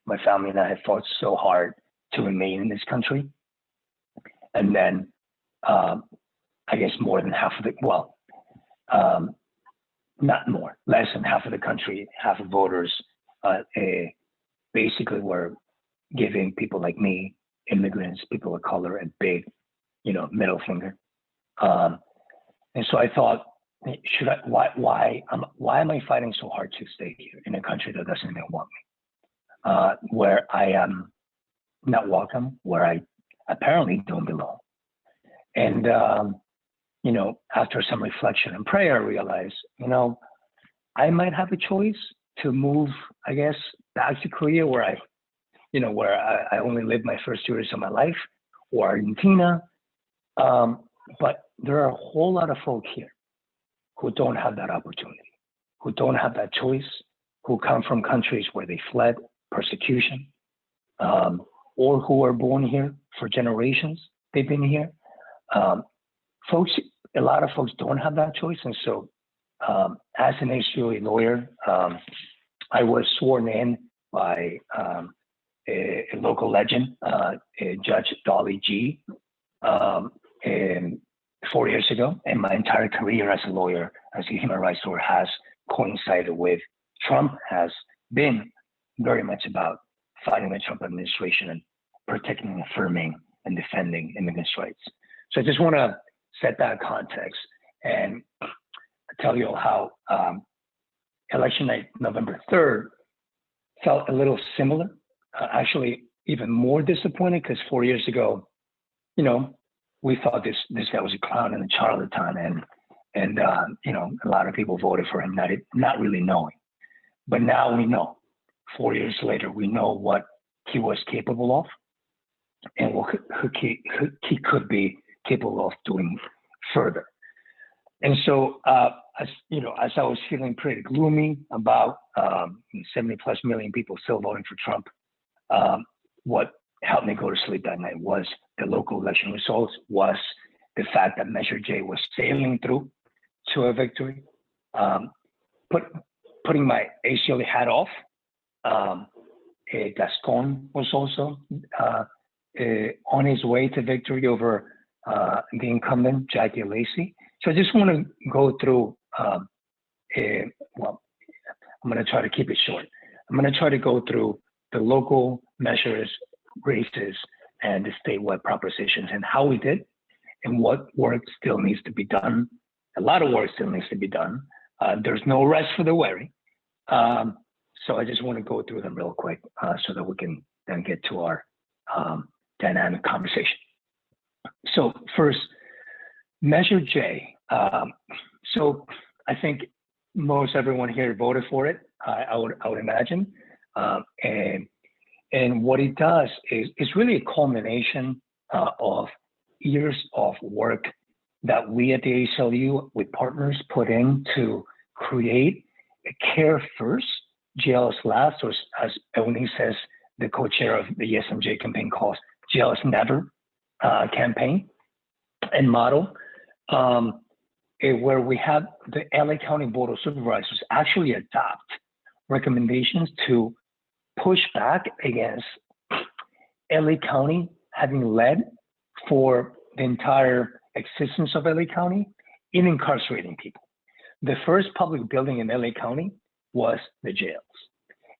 My family and I had fought so hard to remain in this country. And then I guess more than half of less than half of the country, half of voters basically were giving people like me, immigrants, people of color, a big, middle finger. And so I thought, why am I fighting so hard to stay here in a country that doesn't even want me, where I am not welcome, where I apparently don't belong? And, after some reflection and prayer, I realized, I might have a choice to move, I guess, back to Korea, where I only lived my first years of my life, or Argentina. But there are a whole lot of folk here who don't have that opportunity, who don't have that choice, who come from countries where they fled persecution, or who are born here for generations. They've been here. A lot of folks don't have that choice. And so as an HCOA lawyer, I was sworn in by a local legend, Judge Dolly G, 4 years ago. And my entire career as a lawyer, as a human rights lawyer, has coincided with Trump, has been very much about fighting the Trump administration and protecting, affirming, and defending immigrants' rights. So I just want to set that context and tell you how election night, November 3rd, felt a little similar. Actually, even more disappointed, because 4 years ago, we thought this guy was a clown and a charlatan, and a lot of people voted for him, not really knowing. But now we know. 4 years later, we know what he was capable of, and what he could be capable of doing further. And so, as I was feeling pretty gloomy about 70+ million people still voting for Trump, what helped me go to sleep that night was the local election results, was the fact that Measure J was sailing through to a victory. Putting my ACLA hat off, Gascon was also on his way to victory over the incumbent, Jackie Lacey. So I just want to go through, I'm going to try to keep it short. I'm going to try to go through the local measures, races, and the statewide propositions, and how we did, and what work still needs to be done. A lot of work still needs to be done. There's no rest for the weary. So I just want to go through them real quick so that we can then get to our dynamic conversation. So first, Measure J. So I think most everyone here voted for it, I would imagine. And what it does is it's really a culmination of years of work that we at the ACLU with partners put in to create a care first, jail is last, or as Eunice says, the co-chair of the ESMJ campaign calls jail is never campaign and model, where we have the LA County Board of Supervisors actually adopt recommendations to push back against LA County having led for the entire existence of LA County in incarcerating people. the first public building in LA County was the jails.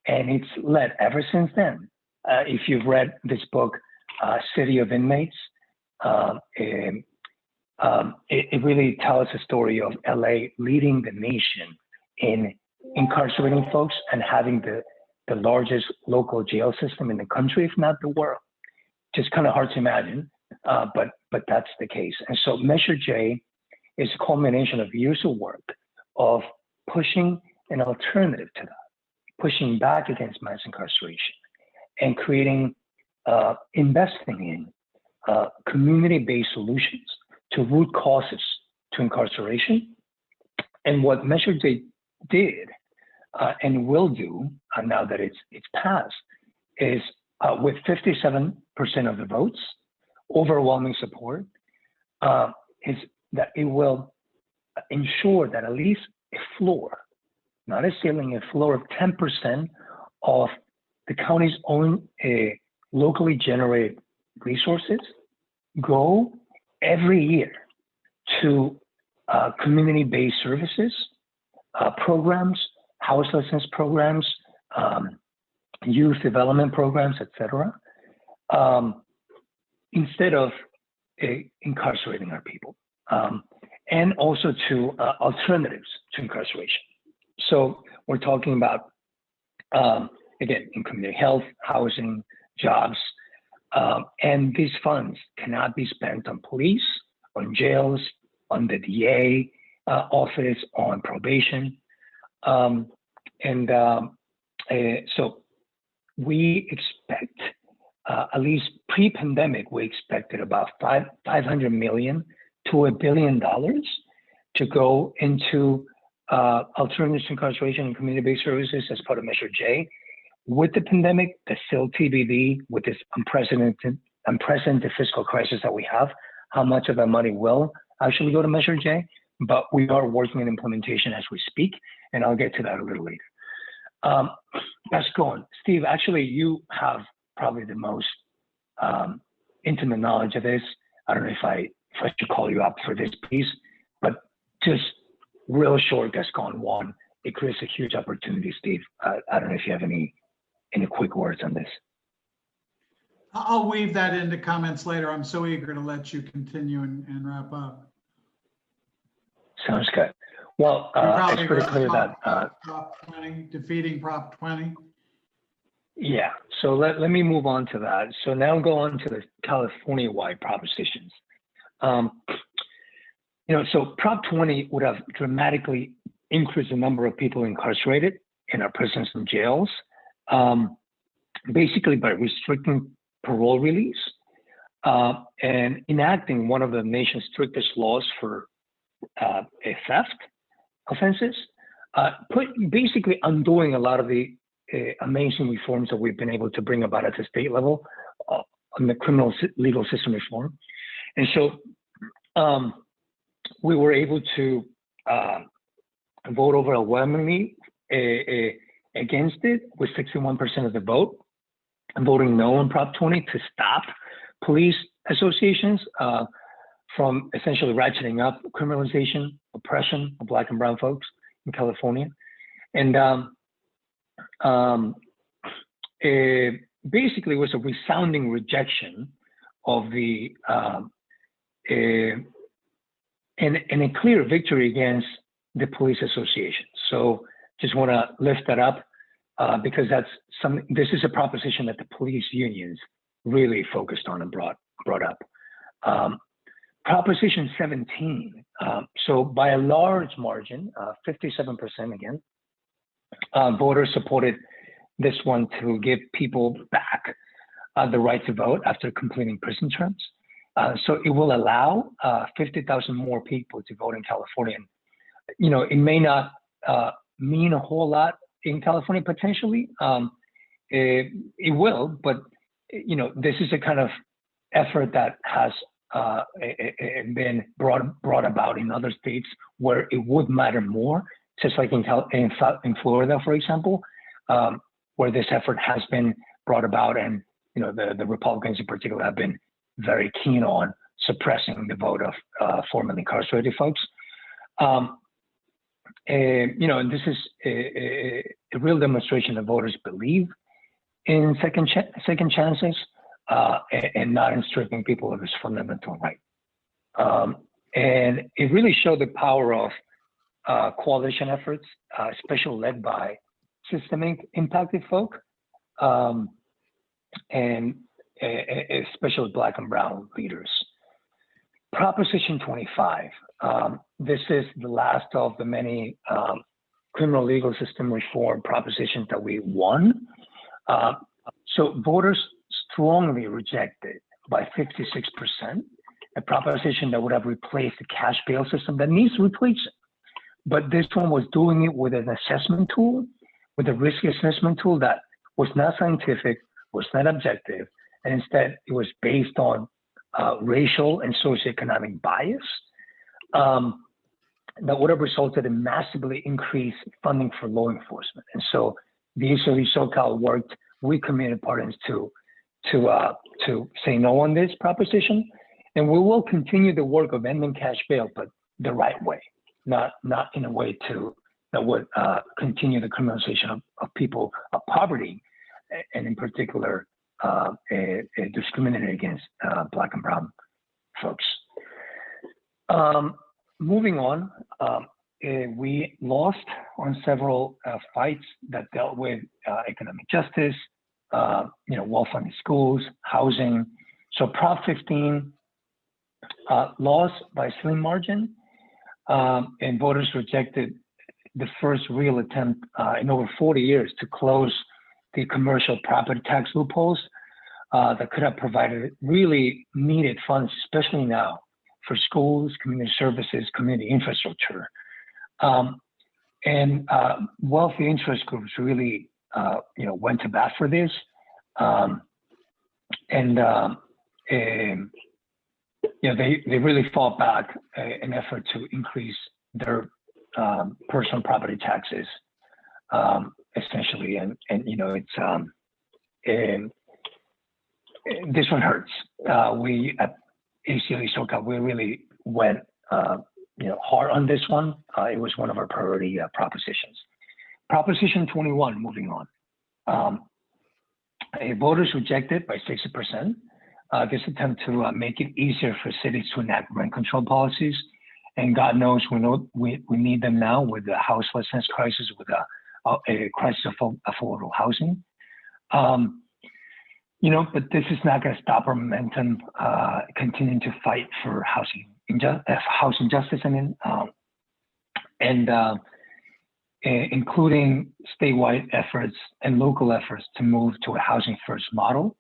And it's led ever since then. If you've read this book, City of Inmates, it really tells the story of LA leading the nation in incarcerating folks and having the largest local jail system in the country, if not the world. Just kind of hard to imagine, but that's the case. And so Measure J is a culmination of years of work of pushing an alternative to that, pushing back against mass incarceration, and creating, investing in community-based solutions to root causes to incarceration. And what Measure J did and will do, now that it's passed, is with 57% of the votes, overwhelming support, is that it will ensure that at least a floor, not a ceiling, a floor of 10% of the county's own locally generated resources go every year to community-based services, programs, houselessness programs, youth development programs, etc., instead of incarcerating our people, and also to alternatives to incarceration. So we're talking about, again, in community health, housing, jobs, and these funds cannot be spent on police, on jails, on the DA office, on probation. So we expect, at least pre-pandemic, we expected about $500 million to $1 billion to go into alternatives to incarceration and community-based services as part of Measure J. With the pandemic, that's still TBD. With this unprecedented fiscal crisis that we have, how much of that money will actually go to Measure J? But we are working on implementation as we speak, and I'll get to that a little later. That's going. Steve, actually, you have probably the most intimate knowledge of this. I don't know if I should call you up for this piece, but just real short, Gascon one, it creates a huge opportunity, Steve. I don't know if you have any quick words on this. I'll weave that into comments later. I'm so eager to let you continue and wrap up. Sounds good. Well, it's pretty clear that Prop 20, defeating Prop 20. Yeah, so let me move on to that. So now go on to the California-wide propositions. So Prop 20 would have dramatically increased the number of people incarcerated in our prisons and jails, basically by restricting parole release and enacting one of the nation's strictest laws for theft offenses, basically undoing a lot of the amazing reforms that we've been able to bring about at the state level on the criminal legal system reform. And so we were able to vote overwhelmingly against it with 61% of the vote, and voting no on Prop 20 to stop police associations from essentially ratcheting up criminalization, oppression of Black and brown folks in California. And it basically was a resounding rejection of the, and a clear victory against the police association. So just want to lift that up because this is a proposition that the police unions really focused on and brought up. Proposition 17, so by a large margin, 57% again, voters supported this one to give people back the right to vote after completing prison terms. So it will allow 50,000 more people to vote in California. It may not mean a whole lot in California potentially. It will, but this is a kind of effort that has been brought about in other states where it would matter more, just like in Florida, for example, where this effort has been brought about, and the Republicans in particular have been very keen on suppressing the vote of formerly incarcerated folks. And this is a real demonstration that voters believe in second chances and not in stripping people of this fundamental right. And it really showed the power of coalition efforts, especially led by systemic impacted folk, and especially Black and Brown leaders. Proposition 25. This is the last of the many criminal legal system reform propositions that we won. So voters strongly rejected by 56% a proposition that would have replaced the cash bail system that needs replacing. But this one was doing it with an assessment tool, with a risk assessment tool that was not scientific, was not objective, and instead it was based on racial and socioeconomic bias that would have resulted in massively increased funding for law enforcement. And so the ACLU SoCal worked with community partners to say no on this proposition. And we will continue the work of ending cash bail, but the right way, not in a way that would continue the criminalization of people of poverty, and in particular, discriminating against Black and Brown folks. Moving on, we lost on several fights that dealt with economic justice, well-funded schools, housing. So Prop 15 lost by a slim margin, and voters rejected the first real attempt in over 40 years to close the commercial property tax loopholes that could have provided really needed funds, especially now, for schools, community services, community infrastructure. And wealthy interest groups really, went to bat for this. They really fought back an effort to increase their personal property taxes, essentially. And this one hurts. We at ACLU SoCal, we really went hard on this one. It was one of our priority propositions. Proposition 21, moving on. Voters rejected by 60%. This attempt to make it easier for cities to enact rent control policies. And God knows we need them now with the houselessness crisis, with a crisis of affordable housing. But this is not going to stop our momentum, continuing to fight for housing justice, including statewide efforts and local efforts to move to a housing first model,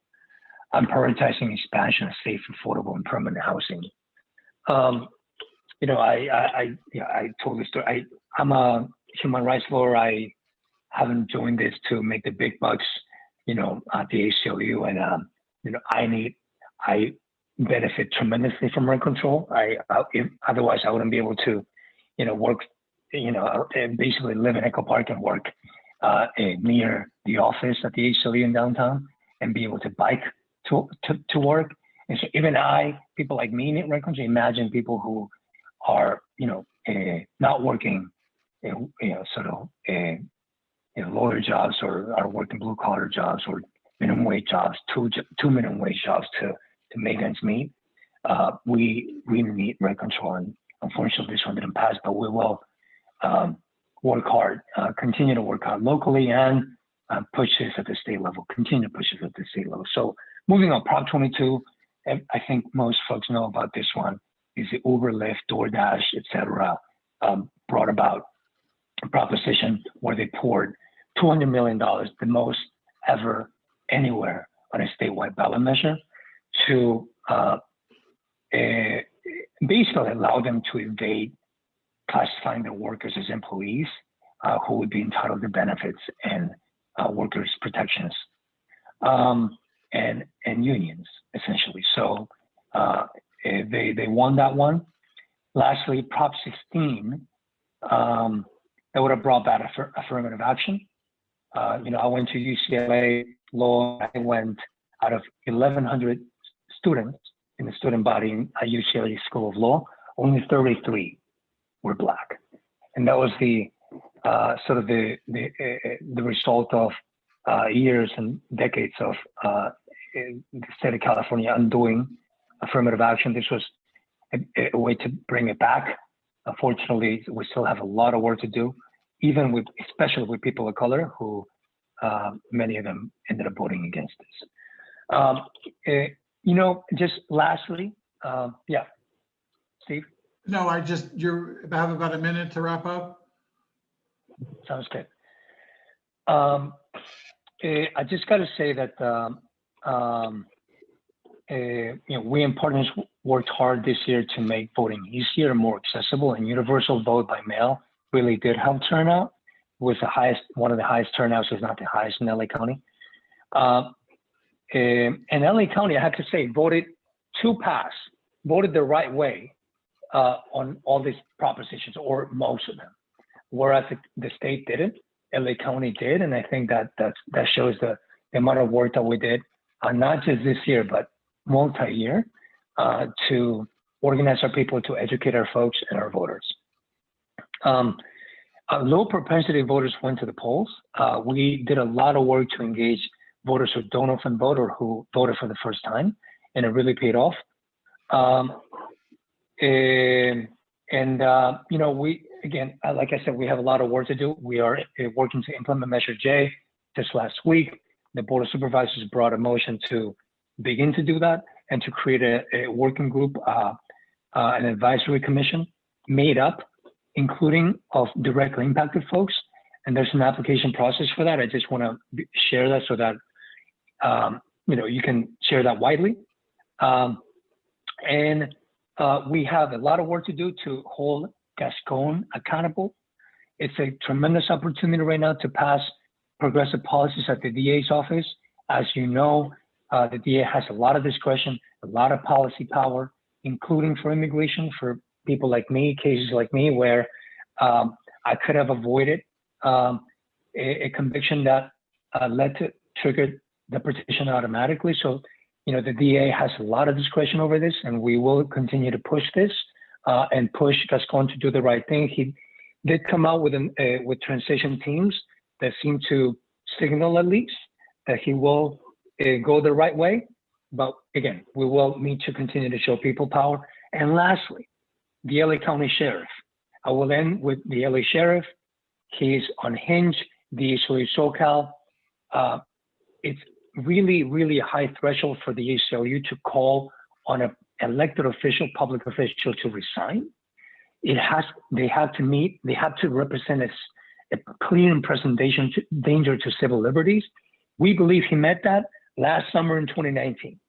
and prioritizing expansion of safe, affordable, and permanent housing. I'm a human rights lawyer. I haven't joined this to make the big bucks, at the ACLU, and I benefit tremendously from rent control. Otherwise I wouldn't be able to, work, and basically live in Echo Park and work near the office at the ACLU in downtown, and be able to bike to work. And so even people like me need rent control. Imagine people who are, not working, lawyer jobs, or are working blue collar jobs, or minimum wage jobs, two minimum wage jobs to make ends meet. We need rent control, and unfortunately this one didn't pass, but we will work hard, continue to work hard locally, and push this at the state level, continue to push this at the state level. So moving on, Prop 22, I think most folks know about this one, is the Uber, Lyft, DoorDash, etc. Brought about a proposition where they poured $200 million, the most ever anywhere, on a statewide ballot measure to basically allow them to evade classifying their workers as employees who would be entitled to benefits and workers' protections and unions, essentially. So they won that one. Lastly, Prop 16, that would have brought back affirmative action. I went to UCLA law. I went out of 1,100 students in the student body at UCLA School of Law, only 33 were Black. and that was the sort of the result of years and decades of the state of California undoing affirmative action. This was a way to bring it back. Unfortunately, we still have a lot of work to do, even with, especially with people of color who many of them ended up voting against this. You know, just lastly, yeah, Steve? No, you have about a minute to wrap up. Sounds good. I just got to say that, you know, we in Partners worked hard this year to make voting easier and more accessible, and universal vote by mail really did help turnout. It was one of the highest turnouts, if not the highest in LA County. And LA County, I have to say, voted to pass, voted the right way on all these propositions, or most of them, whereas the state didn't. LA County did, and I think that shows the amount of work that we did, not just this year, but multi-year, to organize our people, to educate our folks and our voters. Low propensity voters went to the polls. We did a lot of work to engage voters who don't often vote or who voted for the first time, and it really paid off. You know, we, again, like I said, we have a lot of work to do. We are working to implement Measure J. Just last week, the Board of Supervisors brought a motion to begin to do that and to create a working group, an advisory commission made up, including of directly impacted folks. And there's an application process for that. I just want to share that so that, you know, you can share that widely. We have a lot of work to do to hold Gascon accountable. It's a tremendous opportunity right now to pass progressive policies at the DA's office. As you know, the DA has a lot of discretion, a lot of policy power, including for immigration, for people like me, cases like me, where I could have avoided a conviction that led to trigger the petition automatically. So, you know, the DA has a lot of discretion over this, and we will continue to push this and push Gascon to do the right thing. He did come out with transition teams that seem to signal, at least, that he will go the right way. But again, we will need to continue to show people power. And lastly, the LA County Sheriff. I will end with the LA Sheriff. He's unhinged. The issue is SoCal. It's really, really a high threshold for the ACLU to call on an elected official, public official, to resign. They have to meet, they have to represent a clear and present danger to civil liberties. We believe he met that last summer in 2019.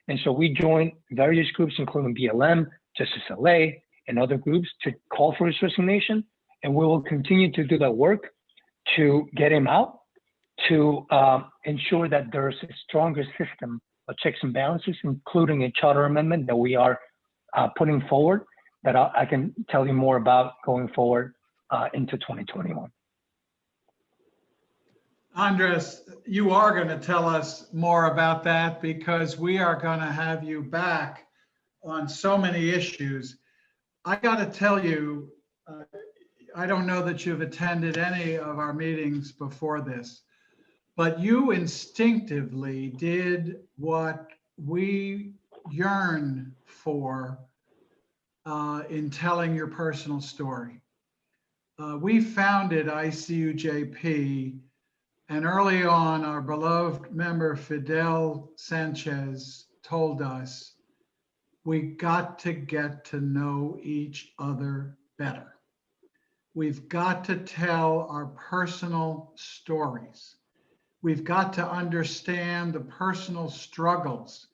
And so we joined various groups, including BLM, Justice LA, and other groups, to call for his resignation. And we will continue to do that work to get him out, to ensure that there's a stronger system of checks and balances, including a charter amendment that we are putting forward, that I can tell you more about going forward into 2021. Andres, you are going to tell us more about that, because we are going to have you back on so many issues. I got to tell you, I don't know that you've attended any of our meetings before this, but you instinctively did what we yearn for in telling your personal story. We founded ICUJP, and early on, our beloved member Fidel Sanchez told us, we got to get to know each other better. We've got to tell our personal stories. We've got to understand the personal struggles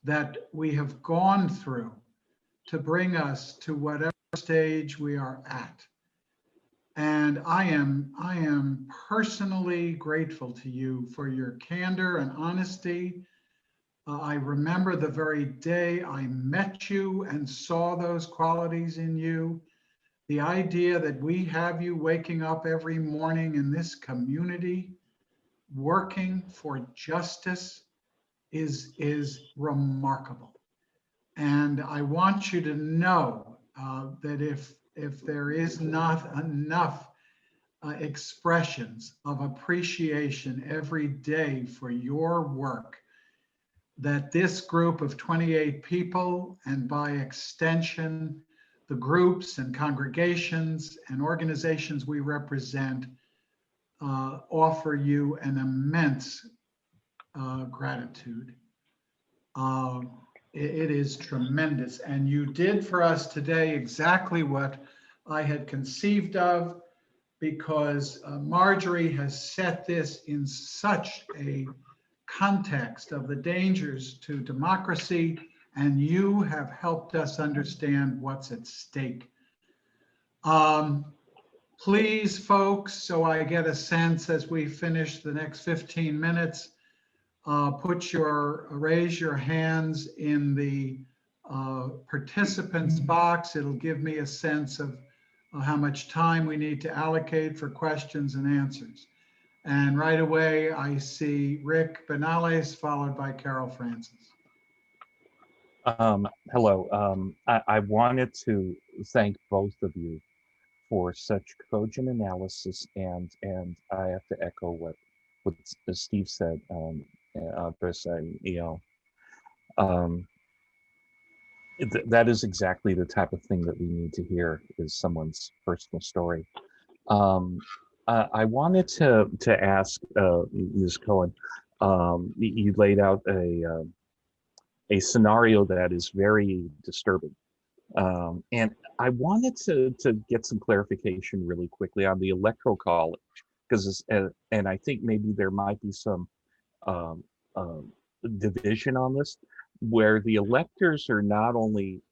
that we have gone through to bring us to whatever stage we are at. And I am personally grateful to you for your candor and honesty. I remember the very day I met you and saw those qualities in you. The idea that we have you waking up every morning in this community, working for justice, is remarkable. And I want you to know that if if there is not enough expressions of appreciation every day for your work, that this group of 28 people, and by extension, the groups and congregations and organizations we represent, offer you an immense gratitude. It is tremendous. And you did for us today exactly what I had conceived of, because Marjorie has set this in such a context of the dangers to democracy, and you have helped us understand what's at stake. Please, folks, so I get a sense as we finish the next 15 minutes, raise your hands in the participants box. It'll give me a sense of how much time we need to allocate for questions and answers. And right away, I see Rick Benales, followed by Carol Francis. Hello. I wanted to thank both of you for such cogent analysis, and I have to echo what Steve said. Chris, that is exactly the type of thing that we need to hear, is someone's personal story. I wanted to ask Ms. Cohen. You laid out a scenario that is very disturbing, and I wanted to get some clarification really quickly on the electoral college, because and I think maybe there might be some division on this, where the electors are not only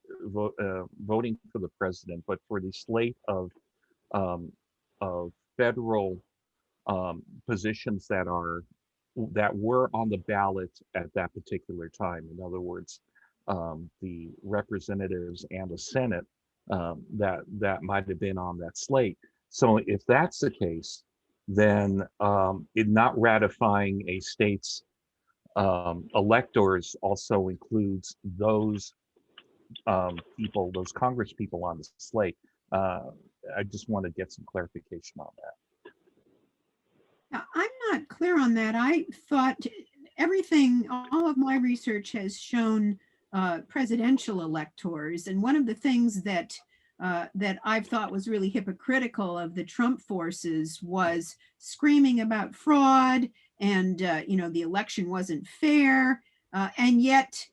voting for the president, but for the slate of federal positions that were on the ballot at that particular time. In other words, the representatives and the Senate that might have been on that slate. So if that's the case, then it not ratifying a state's electors also includes those people, those Congress people on the slate. I just want to get some clarification on that. Now, I'm not clear on that. I thought all of my research has shown presidential electors. And one of the things that I've thought was really hypocritical of the Trump forces was screaming about fraud and, the election wasn't fair, and yet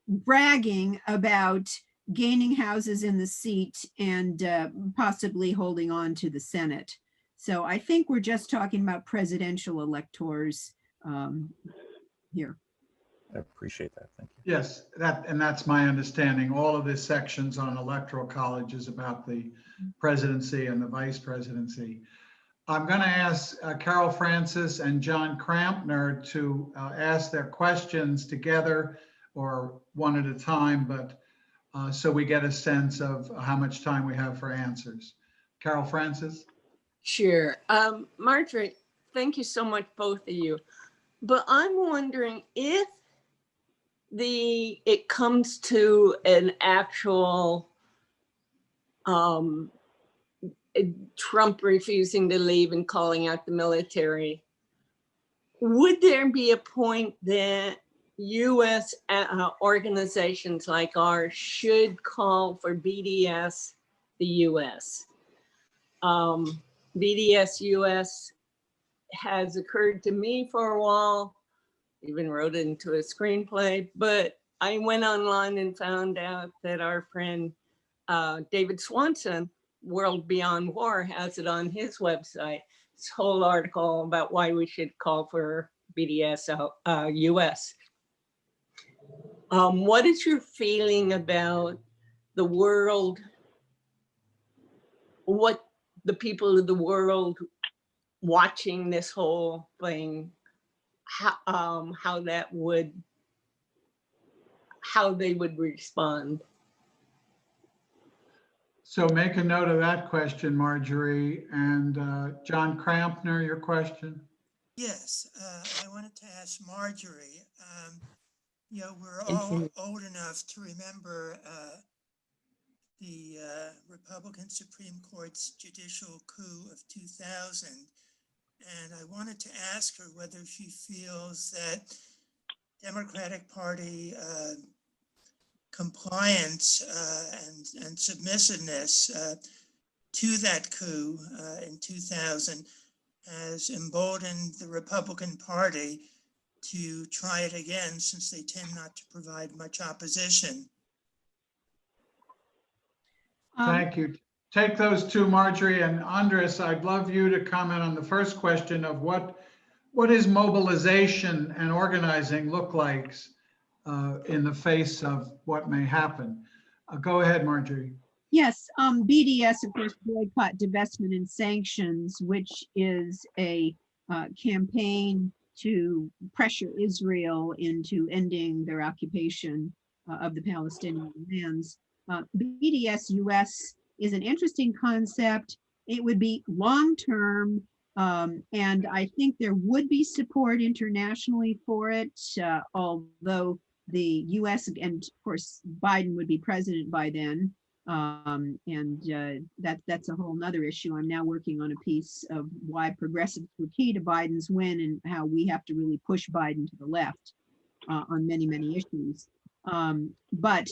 bragging about gaining houses in the seat and possibly holding on to the Senate. So I think we're just talking about presidential electors here. I appreciate that. Thank you. Yes, that's my understanding. All of the sections on electoral college is about the presidency and the vice presidency. I'm going to ask Carol Francis and John Crampner to ask their questions together or one at a time, but so we get a sense of how much time we have for answers. Carol Francis? Sure. Marjorie, thank you so much, both of you. But I'm wondering if it comes to an actual Trump refusing to leave and calling out the military, would there be a point that U.S. organizations like ours should call for BDS the U.S.? BDS US has occurred to me for a while, even wrote it into a screenplay, but I went online and found out that our friend David Swanson, World Beyond War, has it on his website. This whole article about why we should call for BDS US. What is your feeling about the world, what the people of the world watching this whole thing, how they would respond? So make a note of that question, Marjorie. And John Crampner, your question? Yes, I wanted to ask Marjorie, we're all old enough to remember the Republican Supreme Court's judicial coup of 2000. And I wanted to ask her whether she feels that Democratic Party compliance and submissiveness to that coup in 2000 has emboldened the Republican Party to try it again, since they tend not to provide much opposition. Thank you. Take those two, Marjorie, and Andres, I'd love you to comment on the first question of what is mobilization and organizing look like in the face of what may happen. Go ahead, Marjorie. Yes, BDS, of course, boycott, divestment, and sanctions, which is a campaign to pressure Israel into ending their occupation of the Palestinian lands. BDS US is an interesting concept. It would be long-term, and I think there would be support internationally for it, although the US, and of course, Biden would be president by then. That's a whole nother issue. I'm now working on a piece of why progressives were key to Biden's win and how we have to really push Biden to the left on many, many issues. But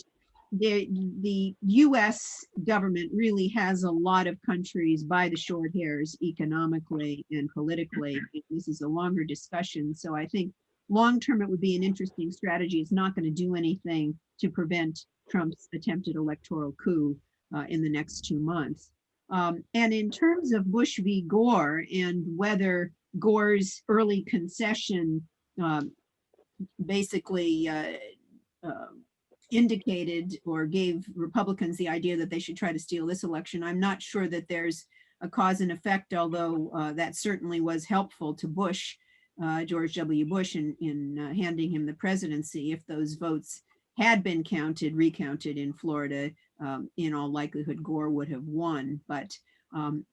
the US government really has a lot of countries by the short hairs economically and politically. This is a longer discussion. So I think long-term, it would be an interesting strategy. It's not going to do anything to prevent Trump's attempted electoral coup in the next 2 months. And in terms of Bush v. Gore and whether Gore's early concession basically indicated or gave Republicans the idea that they should try to steal this election, I'm not sure that there's a cause and effect, although that certainly was helpful to Bush, George W. Bush, in handing him the presidency. If those votes had been recounted in Florida, in all likelihood, Gore would have won. But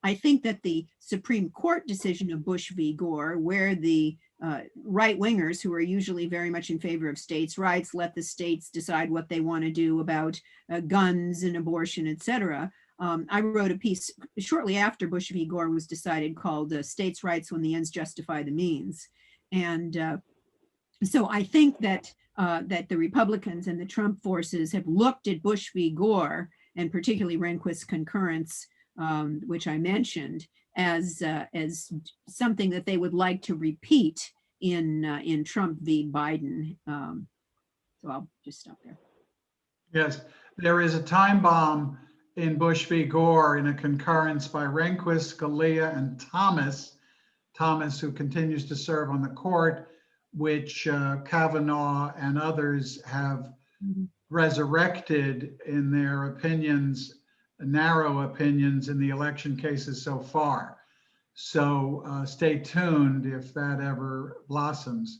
I think that the Supreme Court decision of Bush v. Gore, where the right-wingers, who are usually very much in favor of states' rights, let the states decide what they want to do about guns and abortion, etc. I wrote a piece shortly after Bush v. Gore was decided called States' Rights When the Ends Justify the Means. And so I think that that the Republicans and the Trump forces have looked at Bush v. Gore, and particularly Rehnquist's concurrence, which I mentioned, as something that they would like to repeat in Trump v. Biden. So I'll just stop there. Yes, there is a time bomb in Bush v. Gore in a concurrence by Rehnquist, Scalia, and Thomas, who continues to serve on the court, which Kavanaugh and others have resurrected in their opinions, narrow opinions in the election cases so far. So stay tuned if that ever blossoms.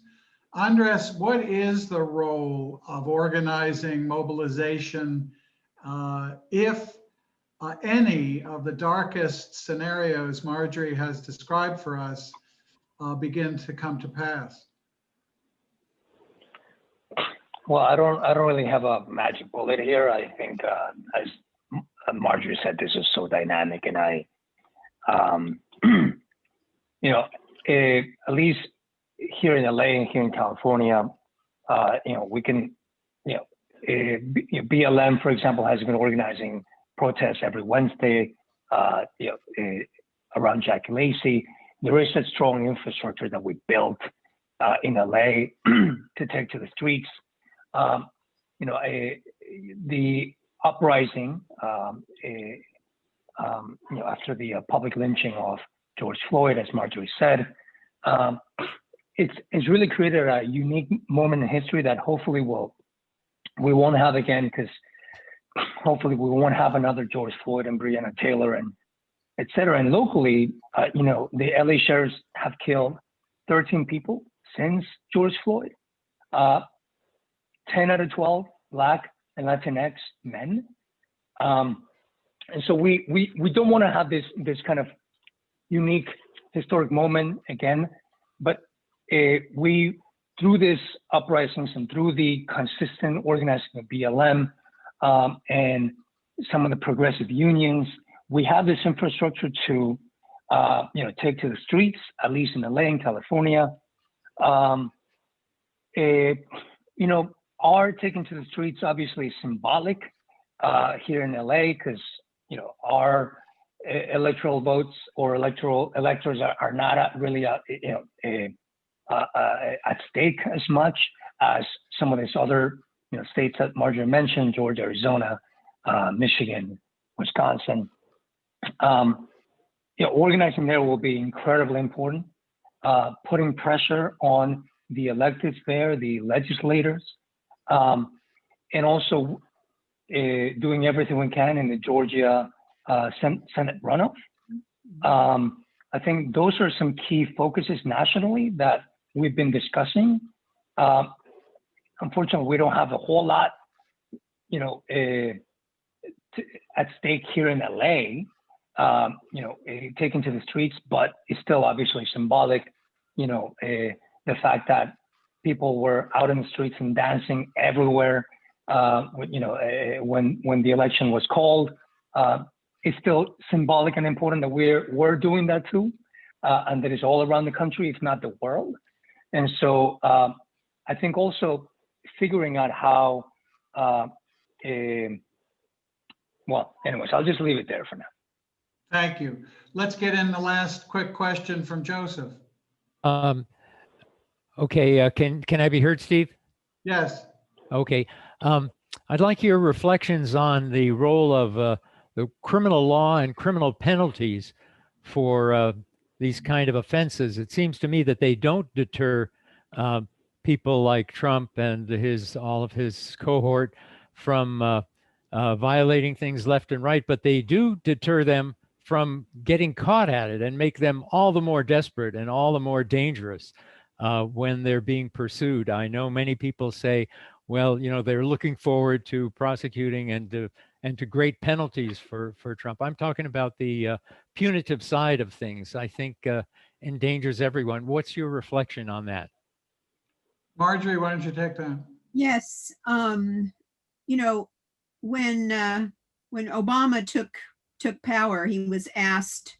Andres, what is the role of organizing, mobilization, if any of the darkest scenarios Marjorie has described for us begin to come to pass? Well, I don't really have a magic bullet here. I think, as Marjorie said, this is so dynamic, and I, at least here in LA and here in California, we can, BLM, for example, has been organizing protests every Wednesday, around Jackie Lacey. There is a strong infrastructure that we built in LA to take to the streets. The uprising, after the public lynching of George Floyd, as Marjorie said, it's really created a unique moment in history that hopefully we won't have again, because hopefully we won't have another George Floyd and Breonna Taylor and et cetera. And locally, the LA sheriffs have killed 13 people since George Floyd. 10 out of 12 Black and Latinx men. And so we don't want to have this kind of unique historic moment again, but we, through these uprisings and through the consistent organizing of BLM, and some of the progressive unions. We have this infrastructure to, take to the streets, at least in LA and California. Our taking to the streets obviously is symbolic here in LA because, our electoral votes or electors are not really at stake as much as some of these other states that Marjorie mentioned: Georgia, Arizona, Michigan, Wisconsin. Organizing there will be incredibly important. Putting pressure on the electeds there, the legislators, and also doing everything we can in the Georgia Senate runoff. I think those are some key focuses nationally that we've been discussing. Unfortunately, we don't have a whole lot, at stake here in LA, taken to the streets, but it's still obviously symbolic, the fact that people were out in the streets and dancing everywhere, when the election was called. It's still symbolic and important that we're doing that too, and that is all around the country, if not the world. And so I think also figuring out how, anyways, I'll just leave it there for now. Thank you. Let's get in the last quick question from Joseph. Okay, can I be heard, Steve? Yes. Okay. I'd like your reflections on the role of the criminal law and criminal penalties for these kind of offenses. It seems to me that they don't deter people like Trump and all of his cohort from violating things left and right, but they do deter them from getting caught at it and make them all the more desperate and all the more dangerous when they're being pursued. I know many people say, well, they're looking forward to prosecuting and to great penalties for Trump. I'm talking about the punitive side of things. I think endangers everyone. What's your reflection on that? Marjorie, why don't you take that? Yes. When Obama took power, he was asked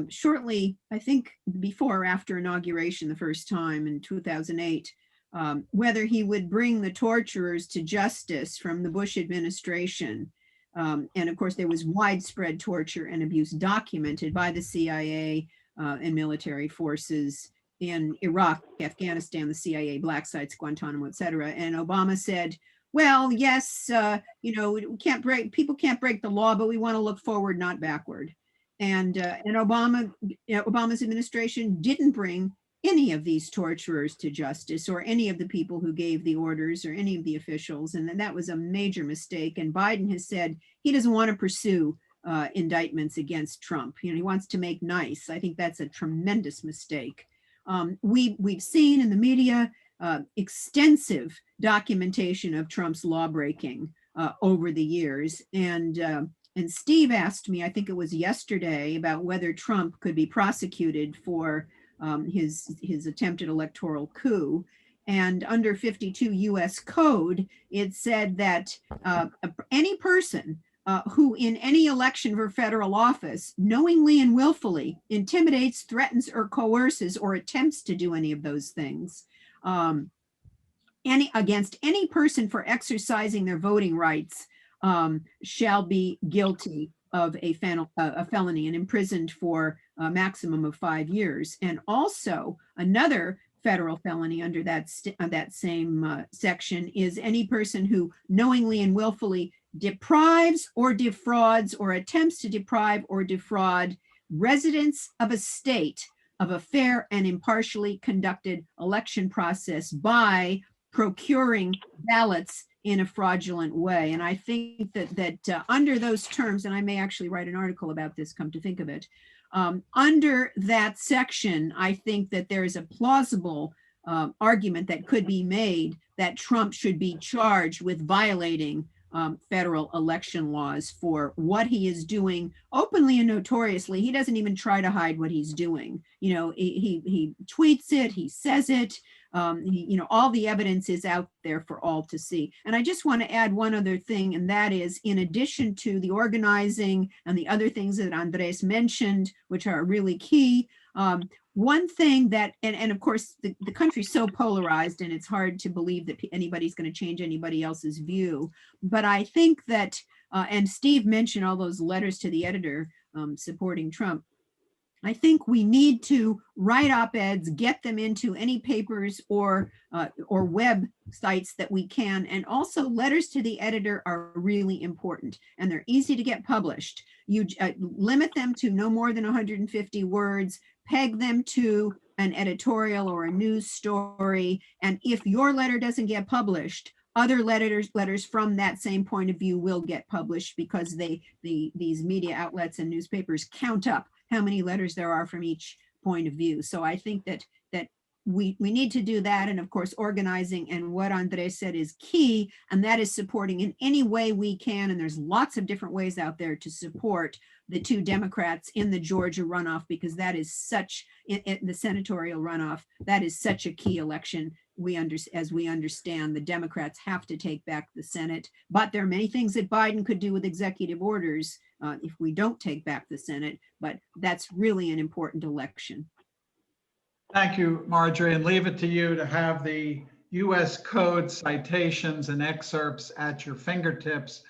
shortly, I think before or after inauguration the first time in 2008, whether he would bring the torturers to justice from the Bush administration. And of course, there was widespread torture and abuse documented by the CIA and military forces in Iraq, Afghanistan, the CIA, black sites, Guantanamo, et cetera. And Obama said, well, yes, people can't break the law, but we want to look forward, not backward. And Obama's administration didn't bring any of these torturers to justice, or any of the people who gave the orders, or any of the officials. And that was a major mistake. And Biden has said he doesn't want to pursue indictments against Trump. He wants to make nice. I think that's a tremendous mistake. We've seen in the media extensive documentation of Trump's law breaking over the years. And Steve asked me, I think it was yesterday, about whether Trump could be prosecuted for his attempted electoral coup. And under 52 US code, it said that any person who in any election for federal office knowingly and willfully intimidates, threatens, or coerces, or attempts to do any of those things against any person for exercising their voting rights shall be guilty of a felony and imprisoned for a maximum of 5 years. And also another federal felony under that same section is any person who knowingly and willfully deprives or defrauds or attempts to deprive or defraud residents of a state of a fair and impartially conducted election process by procuring ballots in a fraudulent way. And I think that under those terms, and I may actually write an article about this, come to think of it, under that section, I think that there is a plausible argument that could be made that Trump should be charged with violating federal election laws for what he is doing openly and notoriously. He doesn't even try to hide what he's doing. You know, he tweets it, he says it, you know, all the evidence is out there for all to see. And I just want to add one other thing, and that is, in addition to the organizing and the other things that Andres mentioned, which are really key, one thing that, and of course, the country's so polarized and it's hard to believe that anybody's going to change anybody else's view. But I think that, and Steve mentioned all those letters to the editor supporting Trump. I think we need to write op-eds, get them into any papers or websites that we can. And also letters to the editor are really important and they're easy to get published. You limit them to no more than 150 words, peg them to an editorial or a news story. And if your letter doesn't get published, other letters from that same point of view will get published, because these media outlets and newspapers count up how many letters there are from each point of view. So I think that we need to do that. And of course, organizing, and what Andres said is key, and that is supporting in any way we can. And there's lots of different ways out there to support the two Democrats in the Georgia runoff, because that is such, in the senatorial runoff, that is such a key election. As we understand, the Democrats have to take back the Senate, but there are many things that Biden could do with executive orders if we don't take back the Senate, but that's really an important election. Thank you, Marjorie, and leave it to you to have the US Code citations and excerpts at your fingertips.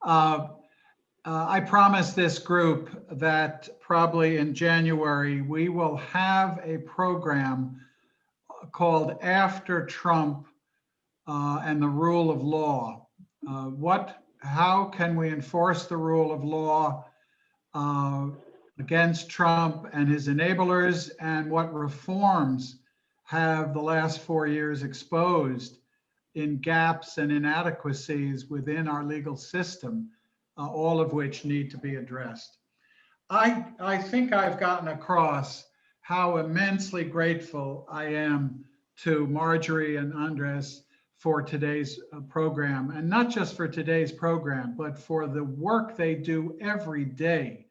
I promise this group that probably in January, we will have a program called After Trump and the Rule of Law. How can we enforce the rule of law against Trump and his enablers, and what reforms have the last 4 years exposed in gaps and inadequacies within our legal system, all of which need to be addressed. I think I've gotten across how immensely grateful I am to Marjorie and Andres for today's program, and not just for today's program, but for the work they do every day